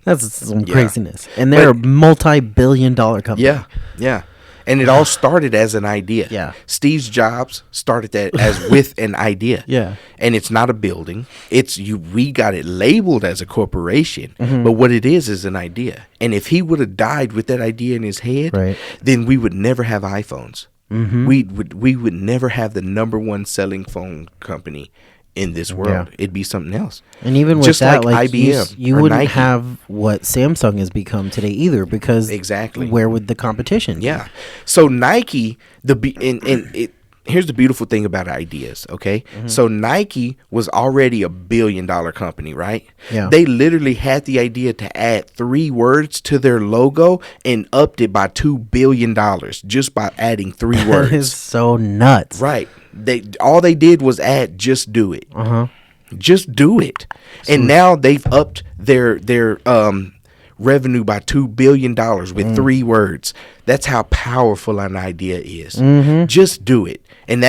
That's some
Yeah.
craziness, and they're a multi-billion-dollar company.
yeah. And it all started as an idea.
Yeah.
Steve Jobs started that as with an idea.
Yeah.
And it's not a building. We got it labeled as a corporation.
Mm-hmm.
But what it is an idea. And if he would have died with that idea in his head,
Right.
then we would never have iPhones.
Mm-hmm.
We would never have the number one selling phone company in this world.
Yeah.
It'd be something else.
And even with
Just
that,
like
like
IBM
you
or
wouldn't
Nike.
have what Samsung has become today either, because
Exactly.
where would the competition? be?
Yeah. So Nike, here's the beautiful thing about ideas, okay?
Mm-hmm.
So Nike was already $1 billion company, right?
Yeah.
They literally had the idea to add 3 words to their logo and upped it by $2 billion just by adding 3
That
words.
is so nuts.
Right. All they did was add "just do it."
Uh-huh.
Just do it. And now they've upped their revenue by $2 billion with 3 words. That's how powerful an idea is.
Mm-hmm.
Just do it. And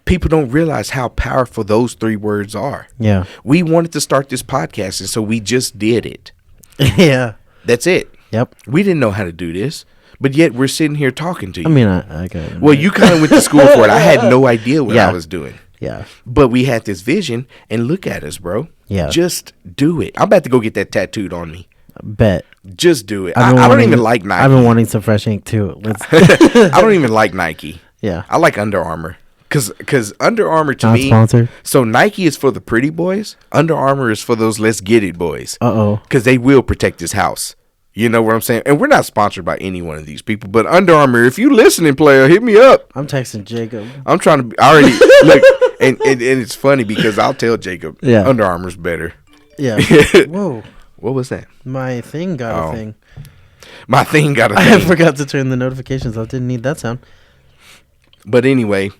people don't realize how powerful those 3 words are.
Yeah.
We wanted to start this podcast, and so we just did it.
Yeah.
That's it.
Yep.
We didn't know how to do this, but yet we're sitting here talking to you.
I mean, I got
Well, you kind of went to school for it. I had no idea what I was doing.
Yeah.
But we had this vision, and look at us, bro.
Yeah.
Just do it. I'm about to go get that tattooed on me.
Bet.
Just do it.
I've been
I don't
wanting-
even like Nike.
I've been wanting some fresh ink too. Let's.
I don't even like Nike.
Yeah.
I like Under Armour. Because Under Armour to
Not
me.
sponsored.
So Nike is for the pretty boys. Under Armour is for those let's get it boys.
Uh-oh.
Because they will protect this house. You know what I'm saying? And we're not sponsored by any one of these people. But Under Armour, if you listening, player, hit me up.
I'm texting Jacob.
I'm trying to. I already look. And it's funny because I'll tell Jacob.
Yeah.
Under Armour's better.
Yeah. Whoa.
What was that?
My thing got
Oh.
a thing.
My thing got a
I
thing.
forgot to turn the notifications off. Didn't need that sound.
But anyway,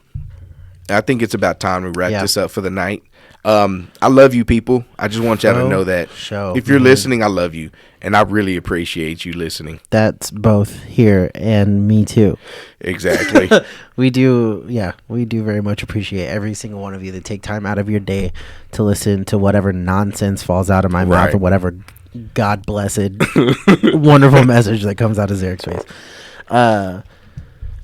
I think it's about time to wrap
Yeah.
this up for the night. I love you people. I just want y'all to know that. If you're listening, I love you. And I really appreciate you listening.
That's both here and me too.
Exactly.
We do very much appreciate every single one of you that take time out of your day to listen to whatever nonsense falls out of my mouth
Right.
or whatever God blessed wonderful message that comes out of Zarek's face.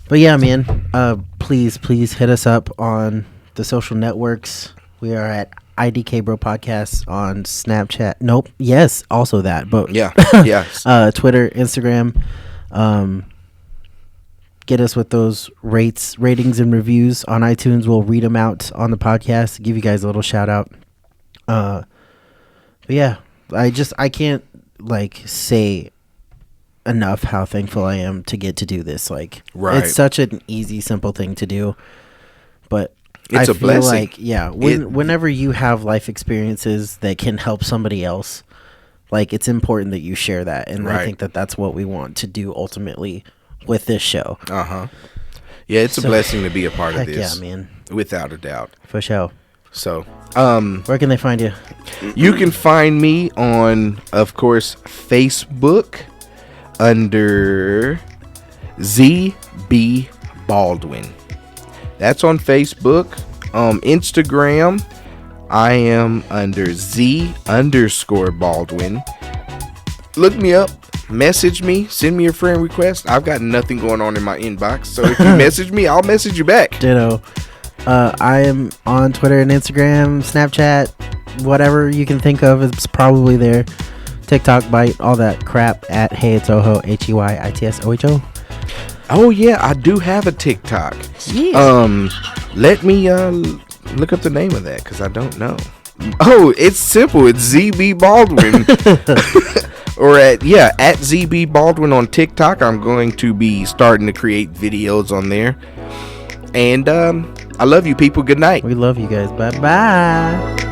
But yeah, man, please hit us up on the social networks. We are at IDK Bro Podcast on Snapchat. Nope. Yes, also that. But
Yeah. Yeah.
Twitter, Instagram. Get us with those ratings, and reviews on iTunes. We'll read them out on the podcast. Give you guys a little shout out. But yeah, I can't like say enough how thankful I am to get to do this. Like,
Right.
it's such an easy, simple thing to do, but
It's
I
a
feel
blessing.
like, yeah, whenever you have life experiences that can help somebody else, like, it's important that you share that. And I
Right.
think that that's what we want to do ultimately with this show.
Uh-huh. Yeah, it's a
So,
blessing to be a part of
Heck
this.
yeah, man.
Without a doubt.
For sure.
So,
Where can they find you?
you can find me on, of course, Facebook under B Baldwin. That's on Facebook. Instagram, I am under Z_Baldwin. Look me up, message me, send me a friend request. I've got nothing going on in my inbox, so if you message me, I'll message you back.
Ditto. I am on Twitter and Instagram, Snapchat, whatever you can think of is probably there. TikTok, Bite, all that crap at Hey It's Oho, HEYITSOHO.
Oh yeah, I do have a TikTok.
Yeah.
Let me look up the name of that because I don't know. Oh, it's simple. It's ZB Baldwin. Or at ZB Baldwin on TikTok. I'm going to be starting to create videos on there. And I love you people. Good night.
We love you guys. Bye bye.